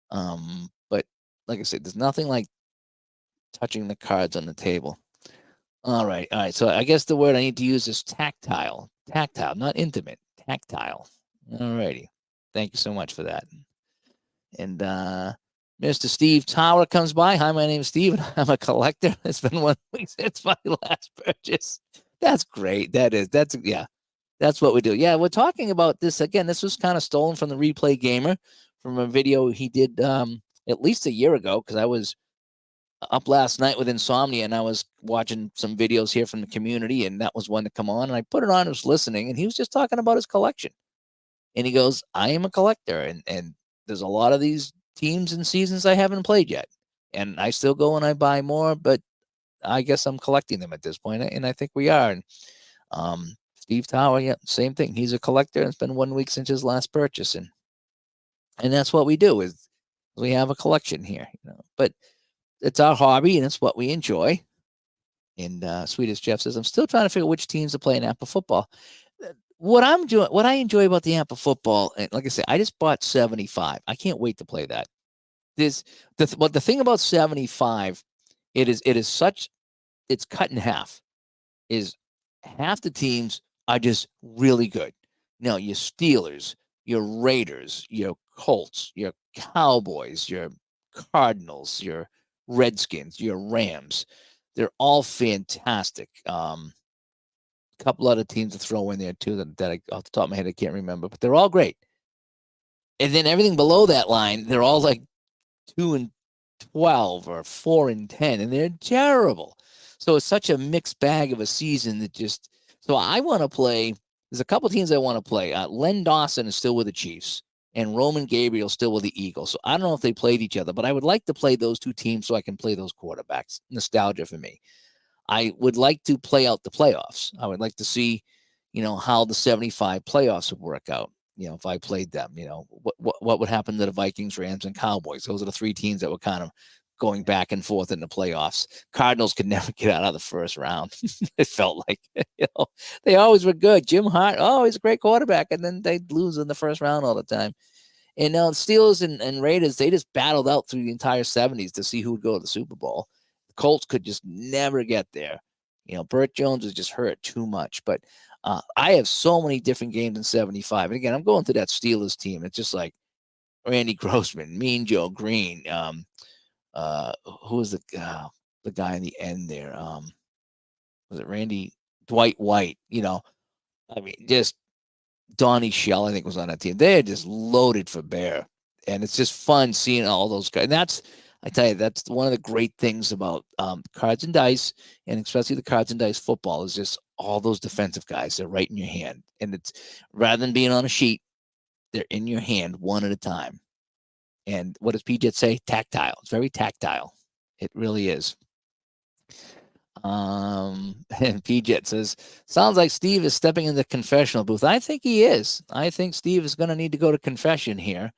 But like I said, there's nothing like touching the cards on the table. All right. So I guess the word I need to use is tactile. Tactile, not intimate. Tactile. All righty. Thank you so much for that. And Mr. Steve Tower comes by. Hi, my name is Steve, and I'm a collector. It's been 1 week since my last purchase. That's great. That's what we do. Yeah, we're talking about this again. This was kind of stolen from the Replay Gamer, from a video he did at least a year ago, because I was up last night with insomnia and I was watching some videos here from the community, and that was one to come on, and I put it on, I was listening, and he was just talking about his collection. And he goes, I am a collector, and there's a lot of these teams and seasons I haven't played yet. And I still go and I buy more, but I guess I'm collecting them at this point, and I think we are. And Steve Tower, yeah, same thing. He's a collector, and it's been 1 week since his last purchase, and that's what we do, is we have a collection here, But it's our hobby, and it's what we enjoy. And Swedish Jeff says, I'm still trying to figure out which teams to play in APA football. What I enjoy about the APA football, and like I said, I just bought 75. I can't wait to play that. But the thing about 75, it's cut in half. Is half the teams are just really good. Your Steelers, your Raiders, your Colts, your Cowboys, your Cardinals, your Redskins, your Rams. They're all fantastic. A couple other teams to throw in there too that I, off the top of my head, I can't remember, but they're all great. And then everything below that line, they're all like 2-12 or 4-10, and they're terrible. So it's such a mixed bag of a season that just. So I want to play. There's a couple teams I want to play. Len Dawson is still with the Chiefs, and Roman Gabriel still with the Eagles. So I don't know if they played each other, but I would like to play those two teams so I can play those quarterbacks. Nostalgia for me. I would like to play out the playoffs. I would like to see, how the 75 playoffs would work out. If I played them, what would happen to the Vikings, Rams, and Cowboys? Those are the three teams that were kind of going back and forth in the playoffs. Cardinals could never get out of the first round. It felt like, they always were good. Jim Hart, he's a great quarterback, and then they'd lose in the first round all the time. And now Steelers and Raiders, they just battled out through the entire 70s to see who would go to the Super Bowl. The Colts could just never get there. Burt Jones was just hurt too much. But I have so many different games in 75. And again, I'm going to that Steelers team. It's just like Randy Grossman, Mean Joe Green. Who was the guy in the end there? Was it Randy? Dwight White? Just Donnie Shell, I think, was on that team. They are just loaded for bear. And it's just fun seeing all those guys. And I tell you, that's one of the great things about cards and dice, and especially the cards and dice football, is just all those defensive guys. They're right in your hand. And it's, rather than being on a sheet, they're in your hand one at a time. And what does PJ say? Tactile. It's very tactile. It really is. And PJ says, sounds like Steve is stepping in the confessional booth. I think he is. I think Steve is going to need to go to confession here.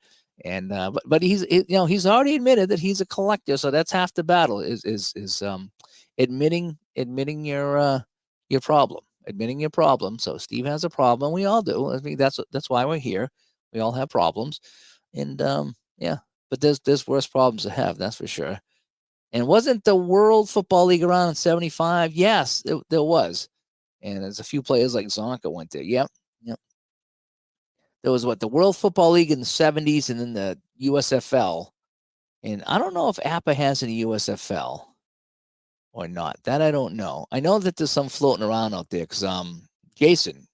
And but he's he's already admitted that he's a collector, so that's half the battle is admitting your problem, admitting your problem. So Steve has a problem. We all do. I mean, that's why we're here. We all have problems, and but there's worse problems to have, that's for sure. And wasn't the World Football League around in 75? Yes, there was. And there's a few players like Zonka went there. Yep. There was the World Football League in the 70s, and then the USFL. And I don't know if APA has any USFL or not. That I don't know. I know that there's some floating around out there because Jason,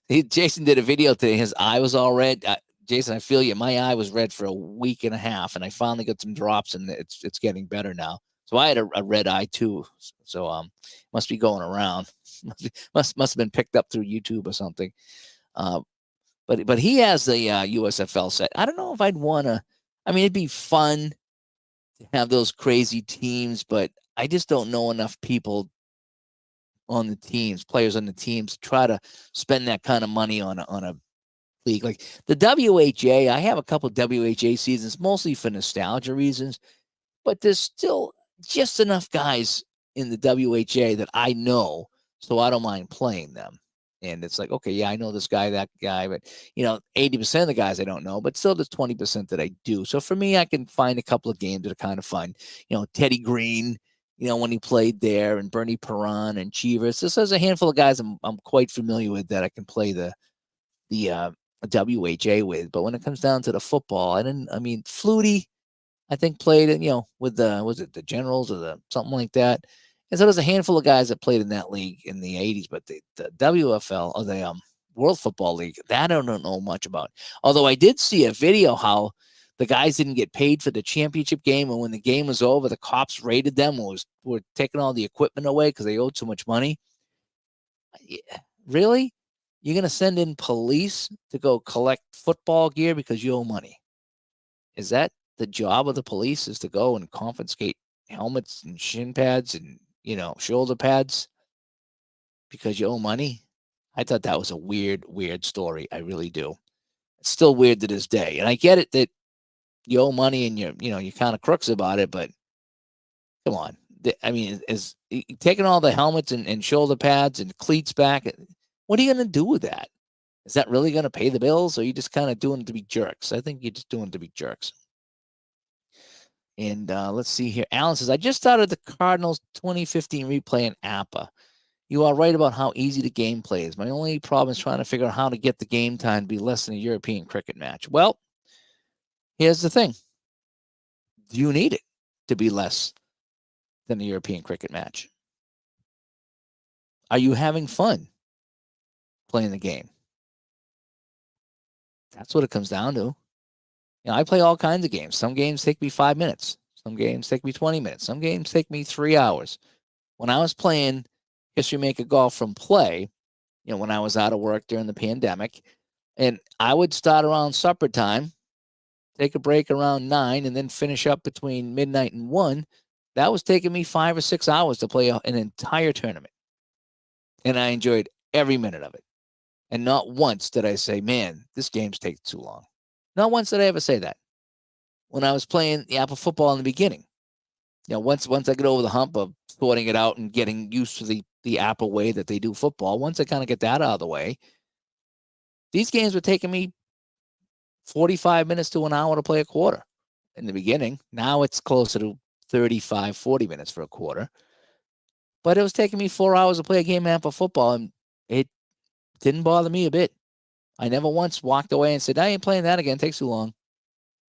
Jason did a video today. His eye was all red. Jason, I feel you. My eye was red for a week and a half, and I finally got some drops, and it's getting better now. So I had a red eye too. So must be going around. must have been picked up through YouTube or something. But he has the USFL set. I don't know if I'd want to. I mean, it'd be fun to have those crazy teams, but I just don't know enough people on the teams, players on the teams, to try to spend that kind of money on a league like the WHA. I have a couple WHA seasons, mostly for nostalgia reasons, but there's still just enough guys in the WHA that I know, so I don't mind playing them. And it's like, okay, yeah, I know this guy, that guy, but 80% of the guys I don't know, but still there's 20% that I do. So for me, I can find a couple of games that are kind of fun. Teddy Green, when he played there, and Bernie Perron and Chivas. This is a handful of guys I'm quite familiar with that I can play the WHA with. But when it comes down to the football, Flutie, I think played it, with was it the Generals or the something like that. And so there's a handful of guys that played in that league in the 80s, but the WFL or the World Football League, that I don't know much about. Although I did see a video how the guys didn't get paid for the championship game, and when the game was over, the cops raided them and were taking all the equipment away because they owed so much money. Really? You're going to send in police to go collect football gear because you owe money? Is that the job of the police, is to go and confiscate helmets and shin pads and, shoulder pads because you owe money? I thought that was a weird, weird story. I really do. It's still weird to this day. And I get it that you owe money and you're kind of crooks about it, but come on. Is taking all the helmets and shoulder pads and cleats back, what are you going to do with that? Is that really going to pay the bills, or are you just kind of doing it to be jerks? I think you're just doing it to be jerks. And let's see here. Alan says, I just started the Cardinals 2015 replay in APA. You are right about how easy the gameplay is. My only problem is trying to figure out how to get the game time to be less than a European cricket match. Well, here's the thing. Do you need it to be less than a European cricket match? Are you having fun playing the game? That's what it comes down to. I play all kinds of games. Some games take me 5 minutes. Some games take me 20 minutes. Some games take me 3 hours. When I was playing History Maker Golf from Play, when I was out of work during the pandemic, and I would start around supper time, take a break around 9, and then finish up between midnight and 1. That was taking me 5 or 6 hours to play an entire tournament. And I enjoyed every minute of it. And not once did I say, man, this game's taking too long. Not once did I ever say that. When I was playing the Apple football in the beginning, once I get over the hump of sorting it out and getting used to the Apple way that they do football, once I kind of get that out of the way, these games were taking me 45 minutes to an hour to play a quarter in the beginning. Now it's closer to 35, 40 minutes for a quarter. But it was taking me 4 hours to play a game of Apple football, and it didn't bother me a bit. I never once walked away and said, I ain't playing that again. It takes too long.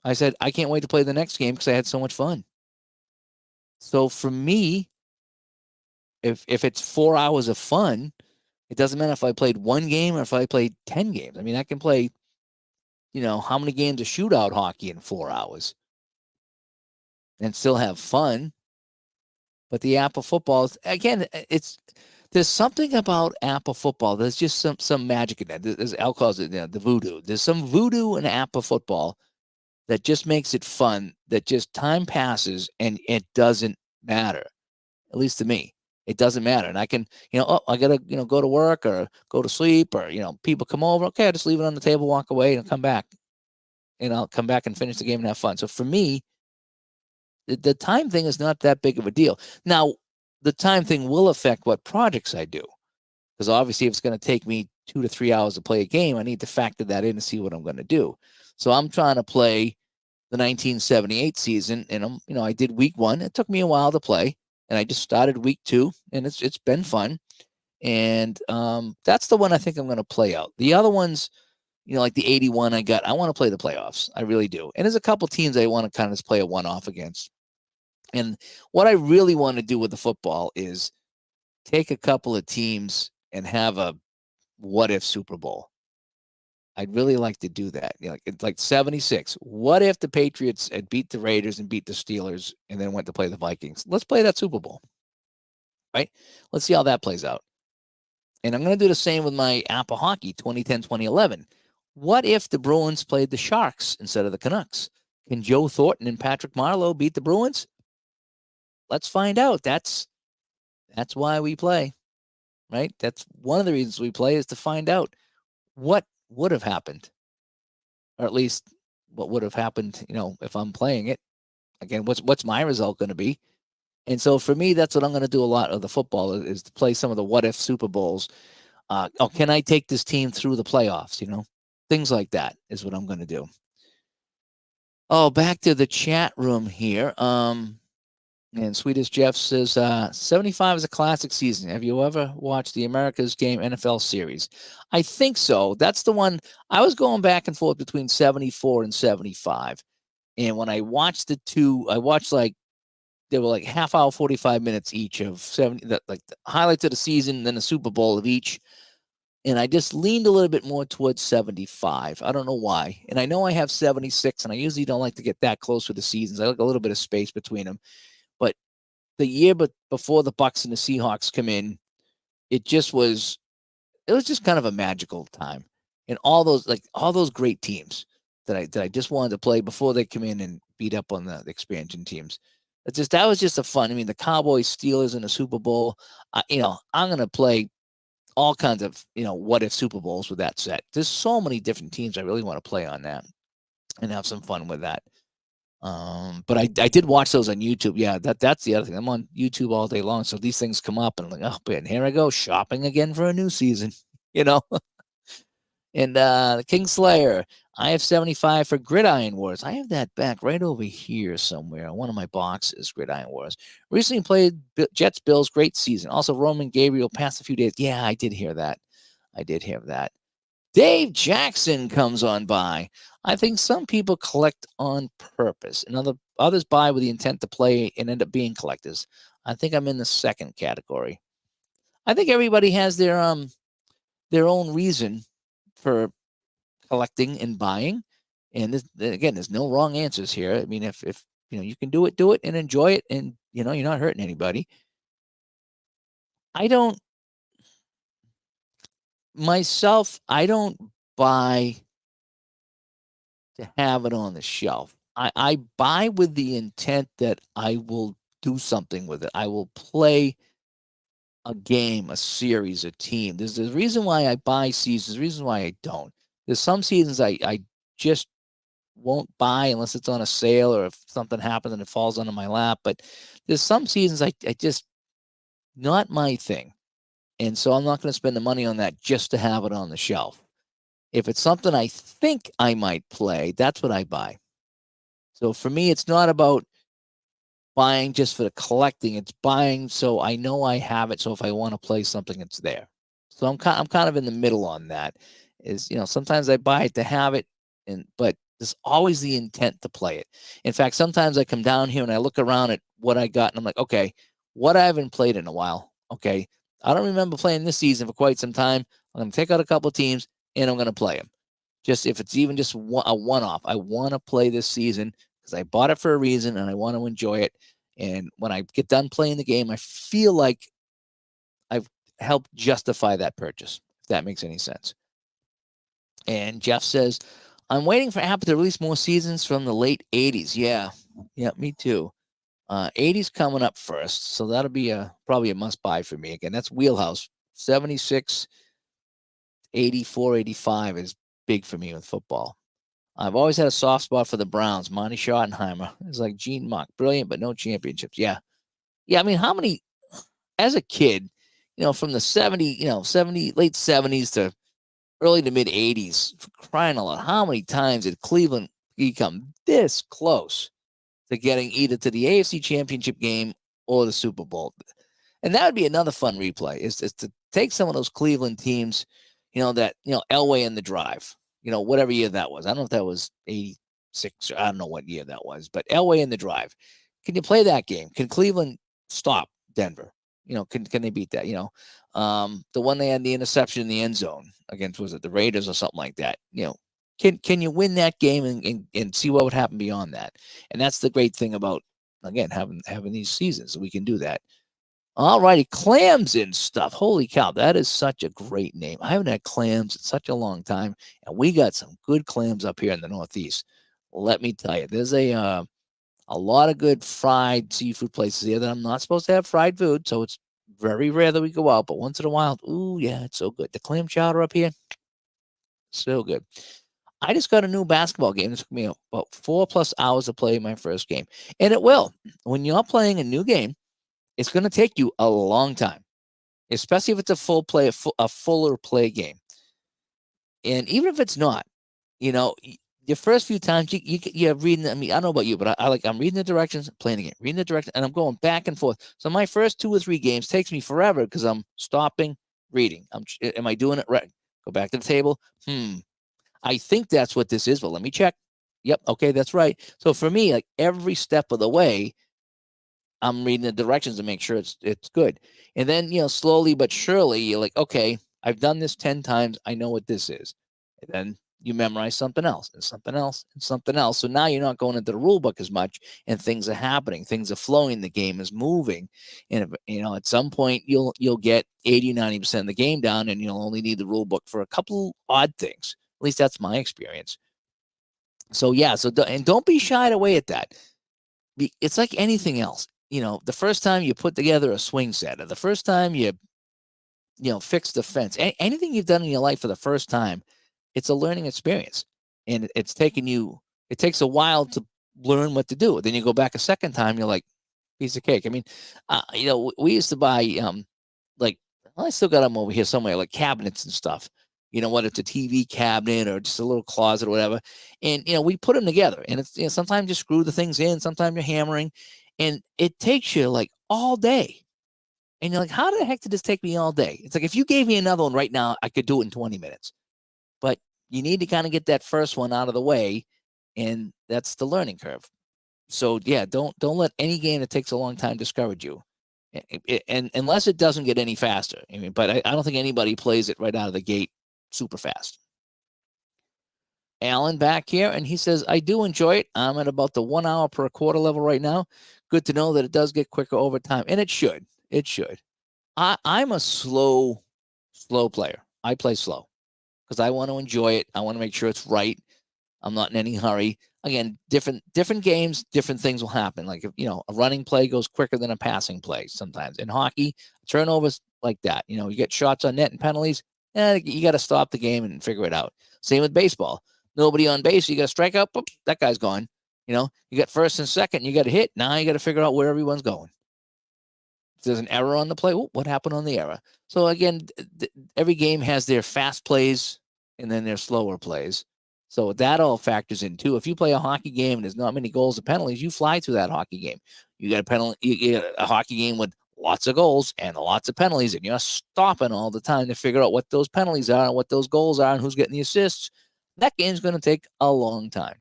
I said, I can't wait to play the next game because I had so much fun. So for me, if it's 4 hours of fun, it doesn't matter if I played one game or if I played 10 games. I can play, how many games of shootout hockey in 4 hours and still have fun. But the Apple football, again, there's something about Apple football. There's just some magic in that. There's Al calls it the voodoo. There's some voodoo in Apple football that just makes it fun. That just time passes and it doesn't matter. At least to me, it doesn't matter. And I can, I gotta, go to work or go to sleep or people come over. Okay, I just leave it on the table, walk away, and come back. And I'll come back and finish the game and have fun. So for me, the time thing is not that big of a deal. Now, the time thing will affect what projects I do. Because obviously, if it's going to take me 2 to 3 hours to play a game, I need to factor that in to see what I'm going to do. So I'm trying to play the 1978 season, and I did week 1. It took me a while to play, and I just started week 2, and it's been fun. And that's the one I think I'm going to play out. The other ones, like the 81 I want to play the playoffs. I really do. And there's a couple teams I want to kind of play a one-off against. And what I really want to do with the football is take a couple of teams and have a what if Super Bowl. I'd really like to do that. It's like 76. What if the Patriots had beat the Raiders and beat the Steelers and then went to play the Vikings? Let's play that Super Bowl, right? Let's see how that plays out. And I'm going to do the same with my Apple Hockey 2010, 2011. What if the Bruins played the Sharks instead of the Canucks? Can Joe Thornton and Patrick Marleau beat the Bruins? Let's find out. That's why we play, right? That's one of the reasons we play, is to find out what would have happened, or at least what would have happened, if I'm playing it. Again, what's my result going to be? And so for me, that's what I'm going to do a lot of the football, is to play some of the what if Super Bowls. Can I take this team through the playoffs? Things like that is what I'm going to do. Oh, back to the chat room here. And Swedish Jeff says, 75 is a classic season. Have you ever watched the America's Game NFL series? I think so. That's the one. I was going back and forth between 74 and 75. And when I watched the two, I watched they were like half hour, 45 minutes each of 70, like the highlights of the season, then the Super Bowl of each. And I just leaned a little bit more towards 75. I don't know why. And I know I have 76, and I usually don't like to get that close with the seasons. I like a little bit of space between them. But the year before the Bucks and the Seahawks come in, it was just kind of a magical time. And all those great teams that I just wanted to play before they come in and beat up on the expansion teams. That was just a fun. I mean, the Cowboys, Steelers in the Super Bowl. I'm gonna play all kinds of what if Super Bowls with that set. There's so many different teams I really want to play on that and have some fun with that. But I did watch those on YouTube. Yeah, that's the other thing. I'm on YouTube all day long, so these things come up, and I'm like, oh, man, here I go shopping again for a new season. And the Kingslayer, I have 75 for Gridiron Wars. I have that back right over here somewhere. One of my boxes, Gridiron Wars. Recently played Jets Bills, great season. Also, Roman Gabriel passed a few days. Yeah, I did hear that. Dave Jackson comes on by. I think some people collect on purpose, and others buy with the intent to play and end up being collectors. I think I'm in the second category. I think everybody has their own reason for collecting and buying, and there's no wrong answers here. I mean, if you can do it and enjoy it, and you're not hurting anybody. I don't buy to have it on the shelf. I buy with the intent that I will do something with it. I will play a game, a series, a team. There's a reason why I buy seasons, the reason why I don't. There's some seasons I just won't buy unless it's on a sale, or if something happens and it falls onto my lap. But there's some seasons I just, not my thing. And so I'm not going to spend the money on that just to have it on the shelf. If it's something I think I might play, that's what I buy. So for me, it's not about buying just for the collecting. It's buying so I know I have it. So if I want to play something, it's there. So I'm kind of in the middle on that. Sometimes I buy it to have it, but there's always the intent to play it. In fact, sometimes I come down here and I look around at what I got, and I'm like, okay, what I haven't played in a while. Okay, I don't remember playing this season for quite some time. I'm going to take out a couple of teams and I'm going to play them. Just if it's even just a one-off, I want to play this season because I bought it for a reason and I want to enjoy it. And when I get done playing the game, I feel like I've helped justify that purchase, if that makes any sense. And Jeff says, I'm waiting for Apple to release more seasons from the late 80s. Yeah, me too. 80s coming up first, so that'll be probably a must-buy for me. Again, that's wheelhouse. 76, 84, 85 is big for me with football. I've always had a soft spot for the Browns. Monty Schottenheimer is like Gene Muck, brilliant, but no championships. Yeah. I mean, how many, as a kid, from the 70, late 70s to early to mid 80s, for crying a lot, how many times did Cleveland become this close to getting either to the AFC Championship game or the Super Bowl? And that would be another fun replay, is to take some of those Cleveland teams, Elway in the drive, whatever year that was. I don't know if that was 86, or I don't know what year that was, but Elway in the drive. Can you play that game? Can Cleveland stop Denver? Can they beat that? The one they had the interception in the end zone against, was it the Raiders or something like that? Can you win that game and see what would happen beyond that? And that's the great thing about, again, having these seasons. We can do that. All righty, clams and stuff. Holy cow, that is such a great name. I haven't had clams in such a long time, and we got some good clams up here in the Northeast. Let me tell you, there's a lot of good fried seafood places here that I'm not supposed to have fried food, so it's very rare that we go out. But once in a while, ooh, yeah, it's so good. The clam chowder up here, so good. I just got a new basketball game. It took me about 4+ hours to play my first game, and it will. When you're playing a new game, it's going to take you a long time, especially if it's a fuller play game. And even if it's not, your first few times you're reading. I mean, I don't know about you, but I'm reading the directions, playing the game, reading the directions, and I'm going back and forth. So my first 2 or 3 games takes me forever because I'm stopping, reading. Am I doing it right? Go back to the table. I think that's what this is, but let me check. Yep, okay, that's right. So for me, like every step of the way, I'm reading the directions to make sure it's good. And then, slowly but surely, you're like, okay, I've done this 10 times. I know what this is. And then you memorize something else and something else and something else. So now you're not going into the rule book as much, and things are happening. Things are flowing. The game is moving. And, at some point you'll get 80, 90% of the game down, and you'll only need the rule book for a couple odd things. At least that's my experience. So yeah, and don't be shied away at that. It's like anything else. The first time you put together a swing set, or the first time you fix the fence, anything you've done in your life for the first time, it's a learning experience. And it takes a while to learn what to do. Then you go back a second time, you're like, piece of cake. I mean, we used to buy, I still got them over here somewhere, like cabinets and stuff. Whether it's a TV cabinet or just a little closet or whatever. And, we put them together. And it's, sometimes you screw the things in, sometimes you're hammering. And it takes you like all day. And you're like, how the heck did this take me all day? It's like, if you gave me another one right now, I could do it in 20 minutes. But you need to kind of get that first one out of the way. And that's the learning curve. So yeah, don't let any game that takes a long time discourage you. And unless it doesn't get any faster. I mean, but I don't think anybody plays it right out of the gate super fast. Alan back here, and he says, I do enjoy it. I'm at about the 1 hour per quarter level right now. Good to know that it does get quicker over time, and it should. It should. I'm a slow player. I play slow because I want to enjoy it. I want to make sure it's right. I'm not in any hurry. Again, different games, different things will happen. Like, if, a running play goes quicker than a passing play sometimes. In hockey, turnovers like that. You get shots on net and penalties. You got to stop the game and figure it out. Same with baseball. Nobody on base. You got to strike out. Boop, that guy's gone. You got first and second. You got to hit. Now you got to figure out where everyone's going. If there's an error on the play, what happened on the error? So again, every game has their fast plays and then their slower plays. So that all factors in too. If you play a hockey game and there's not many goals or penalties, you fly through that hockey game. You got you get a hockey game with lots of goals and lots of penalties, and you're stopping all the time to figure out what those penalties are and what those goals are and who's getting the assists. That game's going to take a long time.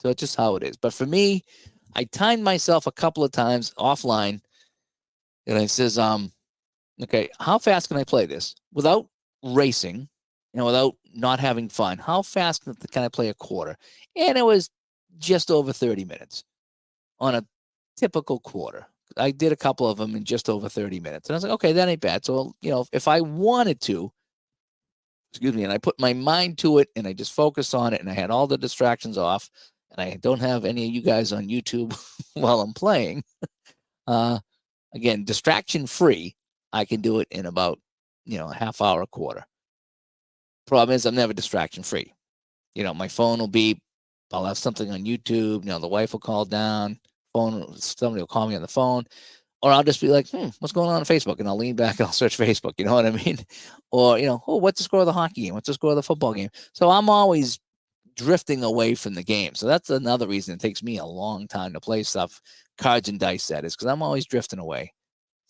So it's just how it is. But for me, I timed myself a couple of times offline, and I says, okay, how fast can I play this without racing, without not having fun? How fast can I play a quarter? And it was just over 30 minutes on a typical quarter. I did a couple of them in just over 30 minutes. And I was like, okay, that ain't bad. So, if I wanted to, and I put my mind to it and I just focused on it and I had all the distractions off and I don't have any of you guys on YouTube while I'm playing, again, distraction free, I can do it in about, a half hour, a quarter. Problem is, I'm never distraction free. My phone will beep. I'll have something on YouTube. The wife will call down. Somebody will call me on the phone. Or I'll just be like, what's going on on Facebook? And I'll lean back and I'll search Facebook. You know what I mean? Or, what's the score of the hockey game? What's the score of the football game? So I'm always drifting away from the game. So that's another reason it takes me a long time to play stuff, cards and dice, that is, because I'm always drifting away.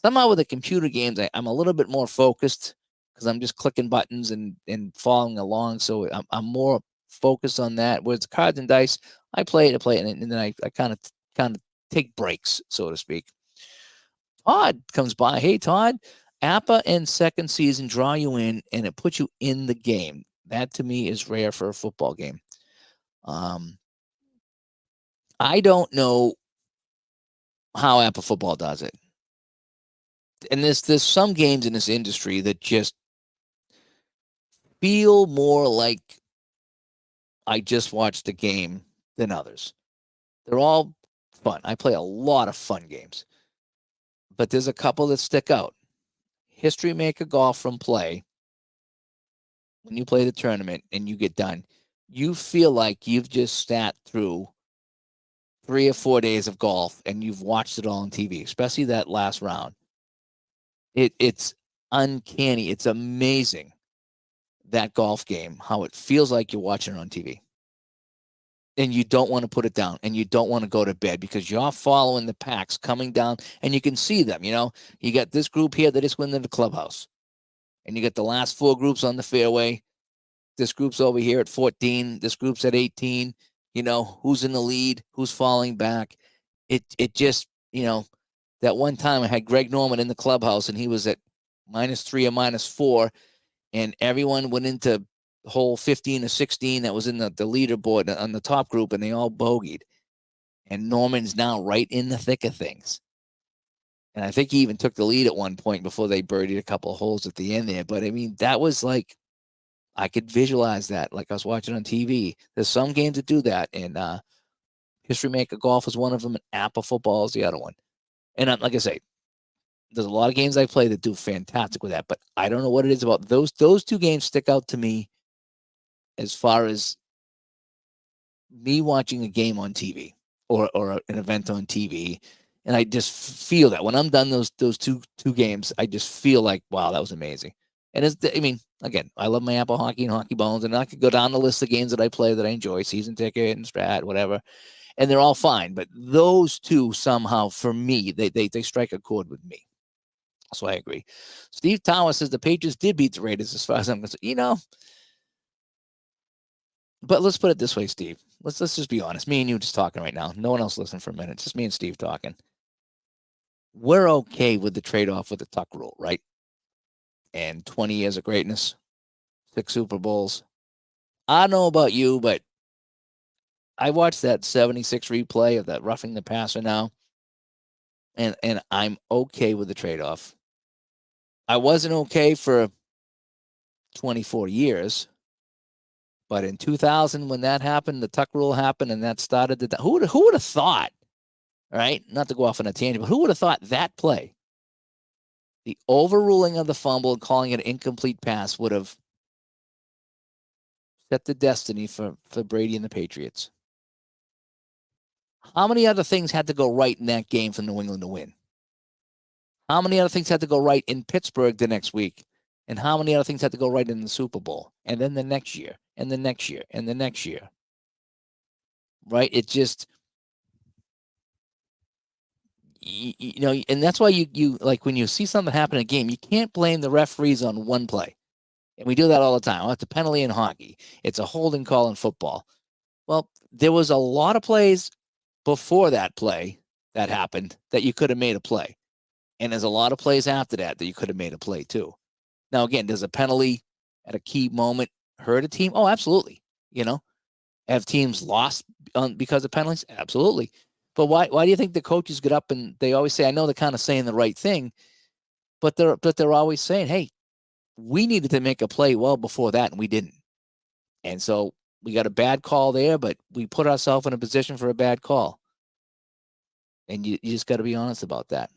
Somehow with the computer games, I'm a little bit more focused because I'm just clicking buttons and following along. So I'm more focused on that. Whereas cards and dice, I play it, and then I kind of take breaks, so to speak. Todd comes by. Hey, Todd, Appa and second season draw you in, and it puts you in the game. That to me is rare for a football game. I don't know how Appa football does it. And there's some games in this industry that just feel more like I just watched the game than others. They're all fun. I play a lot of fun games, but there's a couple that stick out. History Maker Golf from Play. When you play the tournament and you get done, you feel like you've just sat through 3 or 4 days of golf and you've watched it all on TV, especially that last round. It's uncanny. It's amazing, that golf game, how it feels like you're watching it on TV. And you don't want to put it down, and you don't want to go to bed because you're following the packs coming down, and you can see them. You got this group here that just went into the clubhouse, and you got the last 4 groups on the fairway. This group's over here at 14. This group's at 18. Who's in the lead, who's falling back. It just, that one time I had Greg Norman in the clubhouse, and he was at -3 or -4, and everyone went into hole 15 or 16 that was in the leaderboard on the top group, and they all bogeyed. And Norman's now right in the thick of things. And I think he even took the lead at one point before they birdied a couple of holes at the end there. But I mean, that was like, I could visualize that like I was watching on TV. There's some games that do that, and History Maker Golf is one of them, and Apple Football is the other one. And like I say, there's a lot of games I play that do fantastic with that, but I don't know what it is about those 2 games stick out to me as far as me watching a game on TV or an event on TV. And I just feel that when I'm done those two games, I just feel like, wow, that was amazing. And again, I love my Apple Hockey and Hockey Bones, and I could go down the list of games that I play that I enjoy, season ticket and strat, whatever, and they're all fine. But those 2 somehow, for me, they strike a chord with me. So I agree. Steve Thomas says the Patriots did beat the Raiders as far as I'm concerned. But let's put it this way, Steve. Let's just be honest. Me and you just talking right now. No one else listening for a minute. Just me and Steve talking. We're okay with the trade-off with the tuck rule, right? And 20 years of greatness, 6 Super Bowls. I don't know about you, but I watched that 76 replay of that roughing the passer now, and I'm okay with the trade-off. I wasn't okay for 24 years, but in 2000, when that happened, the tuck rule happened, and that started. Who would have thought? Right? Not to go off on a tangent, but who would have thought that play, the overruling of the fumble and calling it an incomplete pass, would have set the destiny for Brady and the Patriots? How many other things had to go right in that game for New England to win? How many other things had to go right in Pittsburgh the next week? And how many other things had to go right in the Super Bowl? And then the next year, and the next year, and the next year. Right? It just, and that's why you like when you see something happen in a game, you can't blame the referees on one play. And we do that all the time. It's a penalty in hockey. It's a holding call in football. Well, there was a lot of plays before that play that happened that you could have made a play. And there's a lot of plays after that you could have made a play too. Now, again, does a penalty at a key moment hurt a team? Oh, absolutely. Have teams lost because of penalties? Absolutely. But why do you think the coaches get up and they always say, I know they're kind of saying the right thing, but they're always saying, hey, we needed to make a play well before that, and we didn't. And so we got a bad call there, but we put ourselves in a position for a bad call. And you just got to be honest about that.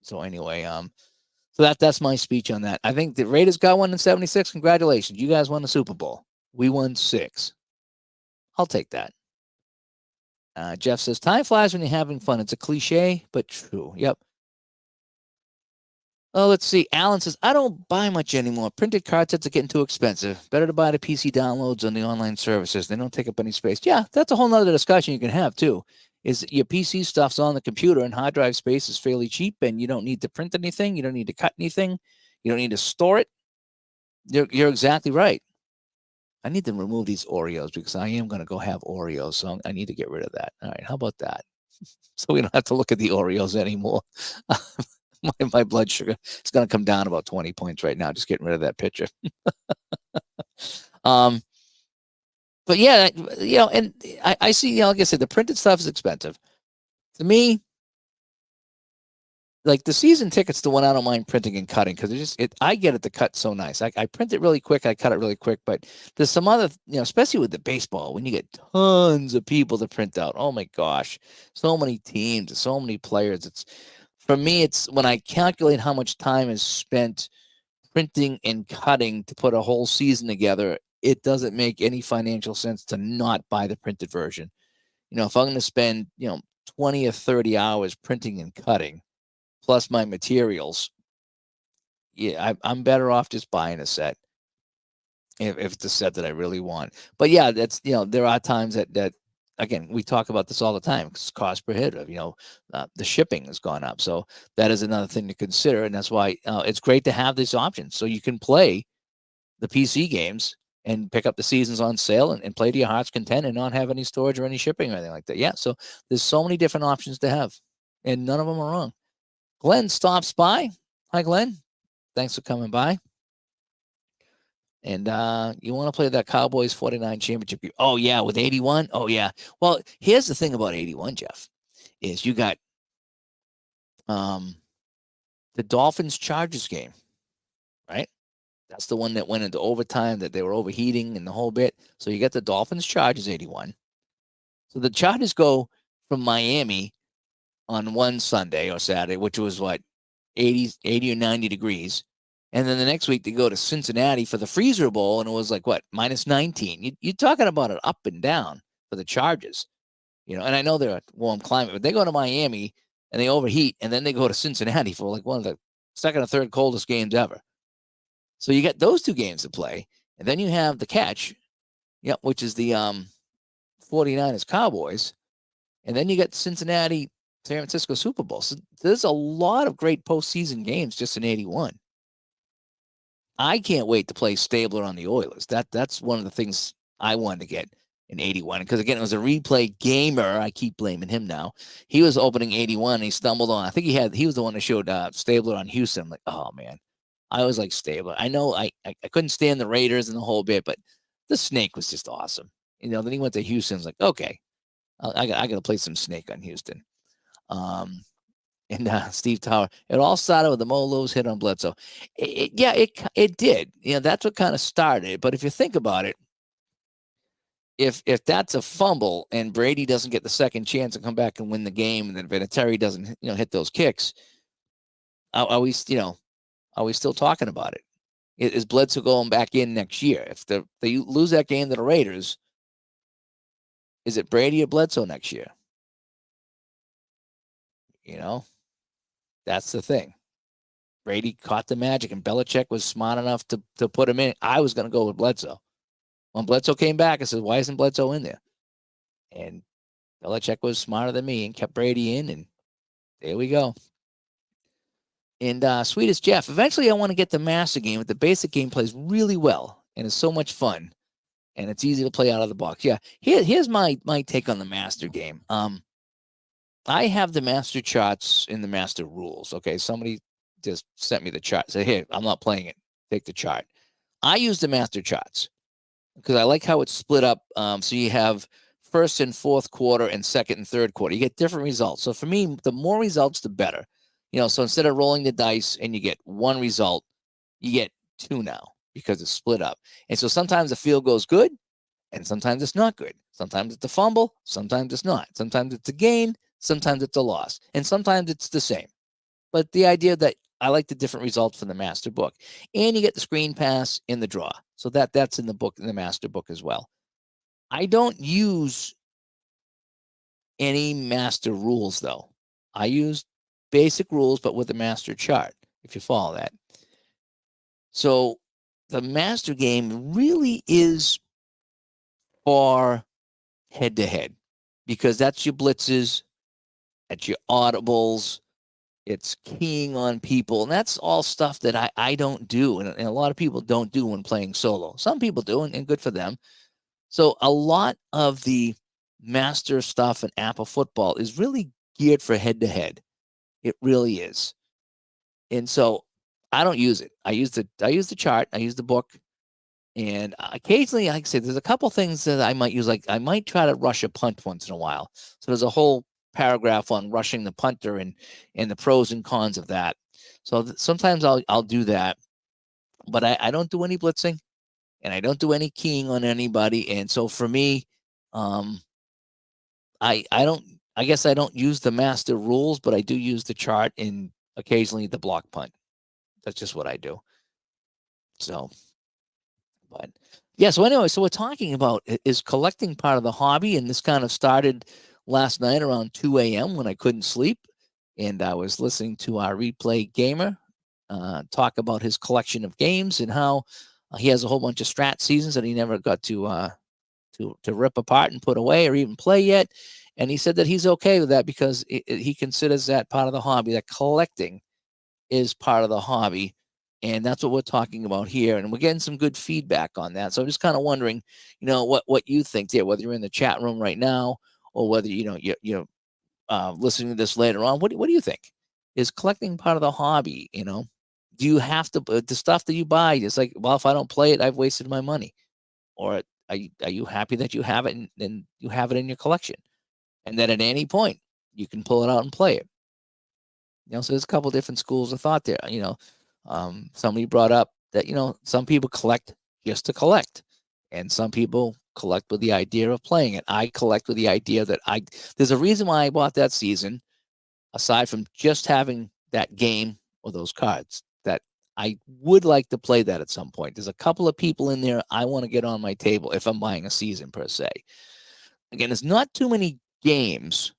So anyway, so that's my speech on that. I think the Raiders got one in 76. Congratulations. You guys won the Super Bowl. We won 6. I'll take that. Jeff says, time flies when you're having fun. It's a cliche, but true. Yep. Oh, let's see. Alan says, I don't buy much anymore. Printed card sets are getting too expensive. Better to buy the PC downloads on the online services. They don't take up any space. Yeah, that's a whole nother discussion you can have too. Is your PC stuff's on the computer and hard drive space is fairly cheap and you don't need to print anything. You don't need to cut anything. You don't need to store it. You're exactly right. I need to remove these Oreos because I am going to go have Oreos. So I need to get rid of that. All right. How about that? so we don't have to look at the Oreos anymore. my blood sugar is going to come down about 20 points right now, just getting rid of that picture. But yeah, and I see, like I said, the printed stuff is expensive. To me, like the season ticket's the one I don't mind printing and cutting because I get it to cut so nice. I print it really quick, I cut it really quick, but there's some other, especially with the baseball, when you get tons of people to print out. Oh my gosh, so many teams, so many players. For me, it's when I calculate how much time is spent printing and cutting to put a whole season together, it doesn't make any financial sense to not buy the printed version. If I'm going to spend, 20 or 30 hours printing and cutting, plus my materials, yeah, I'm better off just buying a set if it's a set that I really want. But yeah, that's there are times that again we talk about this all the time because it's cost prohibitive. The shipping has gone up, so that is another thing to consider, and that's why it's great to have these options so you can play the PC games and pick up the seasons on sale and play to your heart's content and not have any storage or any shipping or anything like that. Yeah, so there's so many different options to have, and none of them are wrong. Glenn stops by. Hi, Glenn. Thanks for coming by. And you want to play that Cowboys 49 championship? Oh, yeah, with 81? Oh, yeah. Well, here's the thing about 81, Jeff, is you got the Dolphins-Chargers game, right? That's the one that went into overtime, that they were overheating and the whole bit. So you got the Dolphins-Chargers 81. So the Chargers go from Miami on one Sunday or Saturday, which was what, 80 or 90 degrees. And then the next week they go to Cincinnati for the Freezer Bowl, and it was like, what, minus 19. You're talking about an up and down for the Chargers. And I know they're a warm climate, but they go to Miami and they overheat, and then they go to Cincinnati for like one of the second or third coldest games ever. So you got those two games to play, and then you have the catch, which is the 49ers Cowboys, and then you got Cincinnati San Francisco Super Bowl. So there's a lot of great postseason games just in 81. I can't wait to play Stabler on the Oilers. That's one of the things I wanted to get in 81 because again it was a replay gamer. I keep blaming him now. He was opening 81 and he stumbled on. I think he was the one that showed Stabler on Houston. I'm like, oh man, I was like Stabler. I know I couldn't stand the Raiders and the whole bit, but the Snake was just awesome. Then he went to Houston. I was like, okay, I got to play some Snake on Houston. And Steve Tower. It all started with the Mo Lowe's hit on Bledsoe. It did. That's what kind of started. But if you think about it, if that's a fumble and Brady doesn't get the second chance to come back and win the game, and then Vinatieri doesn't hit those kicks, are we still talking about it? Is Bledsoe going back in next year? If they lose that game to the Raiders, is it Brady or Bledsoe next year? That's the thing. Brady caught the magic, and Belichick was smart enough to put him in. I was going to go with Bledsoe. When Bledsoe came back, I said, why isn't Bledsoe in there? And Belichick was smarter than me and kept Brady in, and there we go. And sweetest Jeff, eventually I want to get the master game, but the basic game plays really well, and it's so much fun, and it's easy to play out of the box. Yeah, here's my take on the master game. I have the master charts in the master rules. Okay, somebody just sent me the chart. Say, hey, I'm not playing it. Take the chart. I use the master charts because I like how it's split up. So you have first and fourth quarter and second and third quarter. You get different results. So for me, the more results, the better. So instead of rolling the dice and you get one result, you get two now because it's split up. And so sometimes the field goes good and sometimes it's not good. Sometimes it's a fumble. Sometimes it's not. Sometimes it's a gain. Sometimes it's a loss. And sometimes it's the same. But the idea that I like the different results from the master book. And you get the screen pass in the draw. So that's in the book, in the master book as well. I don't use any master rules, though. I use basic rules, but with the master chart, if you follow that. So the master game really is for head-to-head because that's your blitzes, that's your audibles, it's keying on people, and that's all stuff that I don't do, and a lot of people don't do when playing solo. Some people do, and good for them. So a lot of the master stuff and Apple football is really geared for head to head. It really is. And so I don't use it. I use the chart, I use the book, and occasionally, like I say, there's a couple things that I might use. Like I might try to rush a punt once in a while. So there's a whole paragraph on rushing the punter and the pros and cons of that. So sometimes I'll do that, but I don't do any blitzing, and I don't do any keying on anybody. And so for me, um, I don't. I guess I don't use the master rules, but I do use the chart and occasionally the block punt. That's just what I do. So, but yeah. So anyway, so we're talking about is collecting part of the hobby, and this kind of started last night around 2 a.m. when I couldn't sleep, and I was listening to our replay gamer talk about his collection of games and how he has a whole bunch of strat seasons that he never got to rip apart and put away or even play yet. And he said that he's okay with that because he considers that part of the hobby, that collecting is part of the hobby. And that's what we're talking about here. And we're getting some good feedback on that. So I'm just kind of wondering, what you think there, whether you're in the chat room right now or whether, you're listening to this later on. What do you think? Is collecting part of the hobby? Do you have to, the stuff that you buy, it's like, well, if I don't play it, I've wasted my money. Or are you happy that you have it and you have it in your collection? And then at any point, you can pull it out and play it. So there's a couple different schools of thought there. Somebody brought up that, some people collect just to collect. And some people collect with the idea of playing it. I collect with the idea that there's a reason why I bought that season, aside from just having that game or those cards, that I would like to play that at some point. There's a couple of people in there I want to get on my table if I'm buying a season per se. Again, there's not too many games,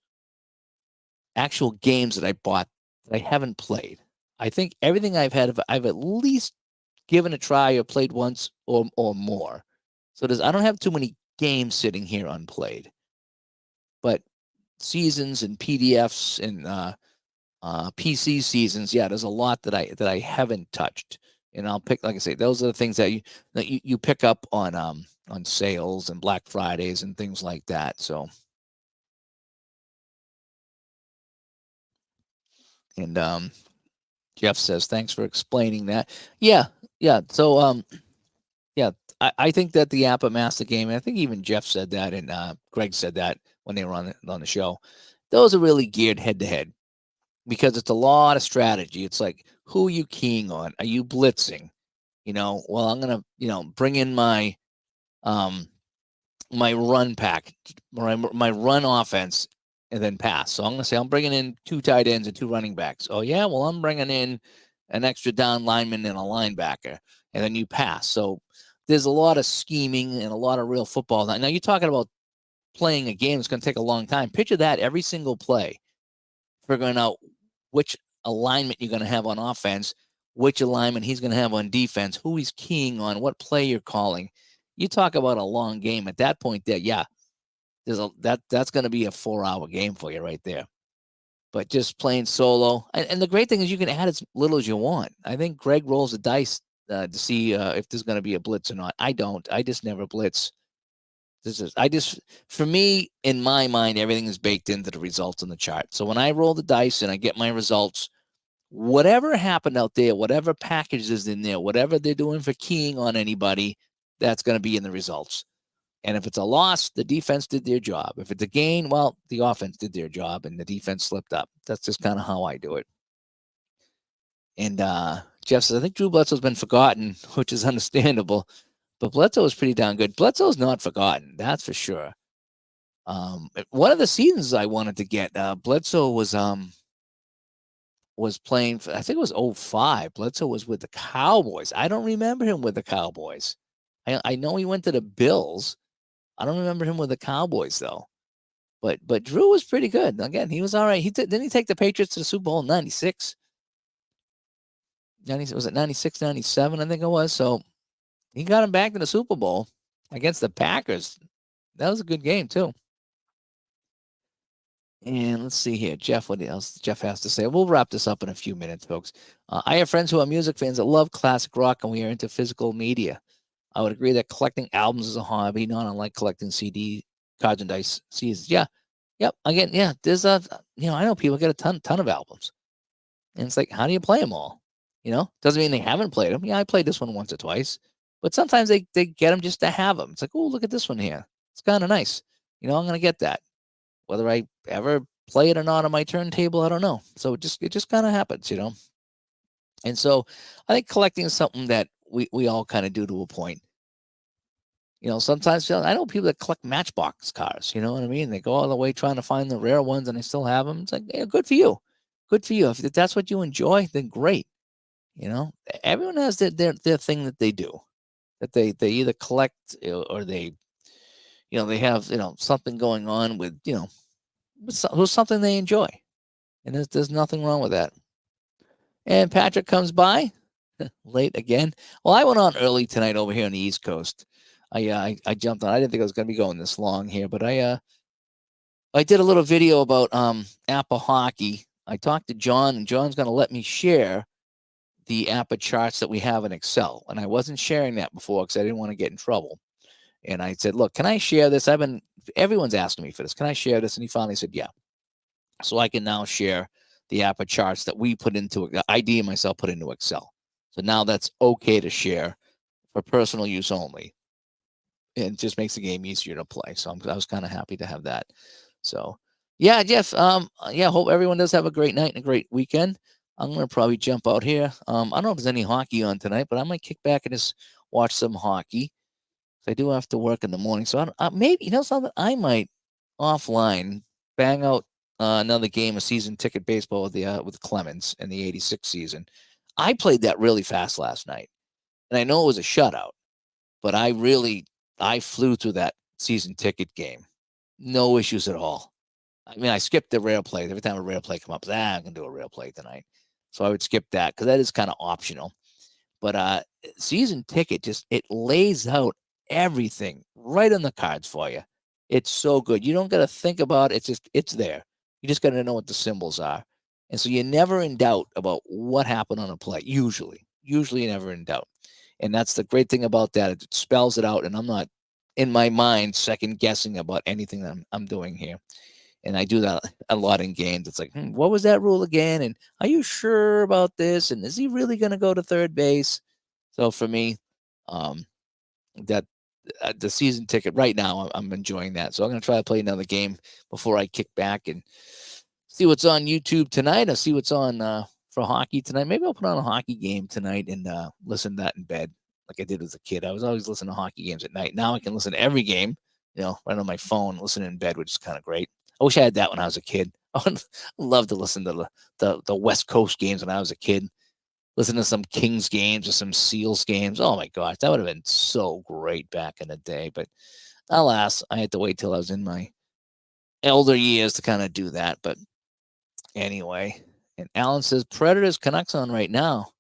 actual games that I bought that I haven't played. I think everything I've had, I've at least given a try or played once or more. So I don't have too many games sitting here unplayed. But seasons and PDFs and PC seasons, yeah, there's a lot that I haven't touched, and I'll pick, like I say, those are the things that you pick up on sales and Black Fridays and things like that. So, and Jeff says thanks for explaining that. Yeah, yeah. So yeah, I think that the Appa Master game, and I think even Jeff said that, and Greg said that when they were on the show. Those are really geared head to head, because it's a lot of strategy. It's like, who are you keying on? Are you blitzing? Well, I'm gonna, bring in my my run pack, my run offense, and then pass. So I'm gonna say I'm bringing in 2 tight ends and 2 running backs. Oh yeah, well I'm bringing in an extra down lineman and a linebacker, and then you pass. So there's a lot of scheming and a lot of real football. Now you're talking about playing a game that's going to take a long time. Picture that every single play, figuring out which alignment you're going to have on offense, which alignment he's going to have on defense, who he's keying on, what play you're calling. You talk about a long game at that point there. Yeah, that's going to be a 4-hour game for you right there. But just playing solo, and the great thing is you can add as little as you want. I think Greg rolls the dice to see if there's going to be a blitz or not. I don't. I just never blitz. For me, in my mind, everything is baked into the results on the chart. So when I roll the dice and I get my results, whatever happened out there, whatever package is in there, whatever they're doing for keying on anybody, that's going to be in the results. And if it's a loss, the defense did their job. If it's a gain, well, the offense did their job and the defense slipped up. That's just kind of how I do it. And Jeff says, I think Drew Bledsoe's been forgotten, which is understandable. But Bledsoe is pretty darn good. Bledsoe's not forgotten, that's for sure. One of the seasons I wanted to get, Bledsoe was playing for, I think it was 05. Bledsoe was with the Cowboys. I don't remember him with the Cowboys. I know he went to the Bills. I don't remember him with the Cowboys though. But Drew was pretty good. Again, he was all right. Didn't he take the Patriots to the Super Bowl in 96? Was it 96, 97, I think it was. So he got him back to the Super Bowl against the Packers. That was a good game too. And let's see here, Jeff, what else Jeff has to say. We'll wrap this up in a few minutes, folks. I have friends who are music fans that love classic rock, and we are into physical media. I would agree that collecting albums is a hobby, not unlike collecting CD Cards and Dice seasons. Yeah. Yep. Again, yeah. There's I know people get a ton of albums, and it's like, how do you play them all? Doesn't mean they haven't played them. Yeah, I played this one once or twice, but sometimes they get them just to have them. It's like, oh, look at this one here. It's kind of nice. I'm gonna get that. Whether I ever play it or not on my turntable, I don't know. So it just kind of happens. And so I think collecting is something that we all kind of do to a point. Sometimes I know people that collect Matchbox cars. You know what I mean? They go all the way trying to find the rare ones, and they still have them. It's like, yeah, good for you, good for you. If that's what you enjoy, then great. Everyone has their thing that they do, that they either collect or they have something going on with with something they enjoy, and there's nothing wrong with that. And Patrick comes by late again. Well, I went on early tonight over here on the East Coast. I jumped on. I didn't think I was going to be going this long here, but I did a little video about APA hockey. I talked to John, and John's going to let me share the APA charts that we have in Excel. And I wasn't sharing that before because I didn't want to get in trouble. And I said, look, can I share this? Everyone's asking me for this. Can I share this? And he finally said, yeah. So I can now share the APA charts that we put into ID and myself put into Excel. So now that's okay to share for personal use only. It just makes the game easier to play. So I was kind of happy to have that. So yeah, Jeff. Hope everyone does have a great night and a great weekend. I'm gonna probably jump out here. I don't know if there's any hockey on tonight, but I might kick back and just watch some hockey. I do have to work in the morning, so maybe something. I might offline bang out another game of season ticket baseball with Clemens in the '86 season. I played that really fast last night, and I know it was a shutout, but I flew through that season ticket game, no issues at all. I mean, I skipped the rare play. Every time a rare play come up, I'm gonna do a rare play tonight, so I would skip that because that is kind of optional. But season ticket it lays out everything right on the cards for you. It's so good. You don't got to think about it. It's there. You just got to know what the symbols are. And so you're never in doubt about what happened on a play. Usually you're never in doubt. And that's the great thing about that. It spells it out. And I'm not in my mind second guessing about anything that I'm doing here. And I do that a lot in games. It's like, what was that rule again? And are you sure about this? And is he really going to go to third base? So for me, that the season ticket right now, I'm enjoying that. So I'm going to try to play another game before I kick back and see what's on YouTube tonight. I'll see what's on for hockey tonight. Maybe I'll put on a hockey game tonight and listen to that in bed like I did as a kid. I was always listening to hockey games at night. Now I can listen to every game, right on my phone, listen in bed, which is kind of great. I wish I had that when I was a kid. I would love to listen to the West Coast games when I was a kid. Listen to some Kings games or some Seals games. Oh my gosh, that would have been so great back in the day. But alas, I had to wait till I was in my elder years to kind of do that. But anyway, and Alan says Predators Canucks on right now.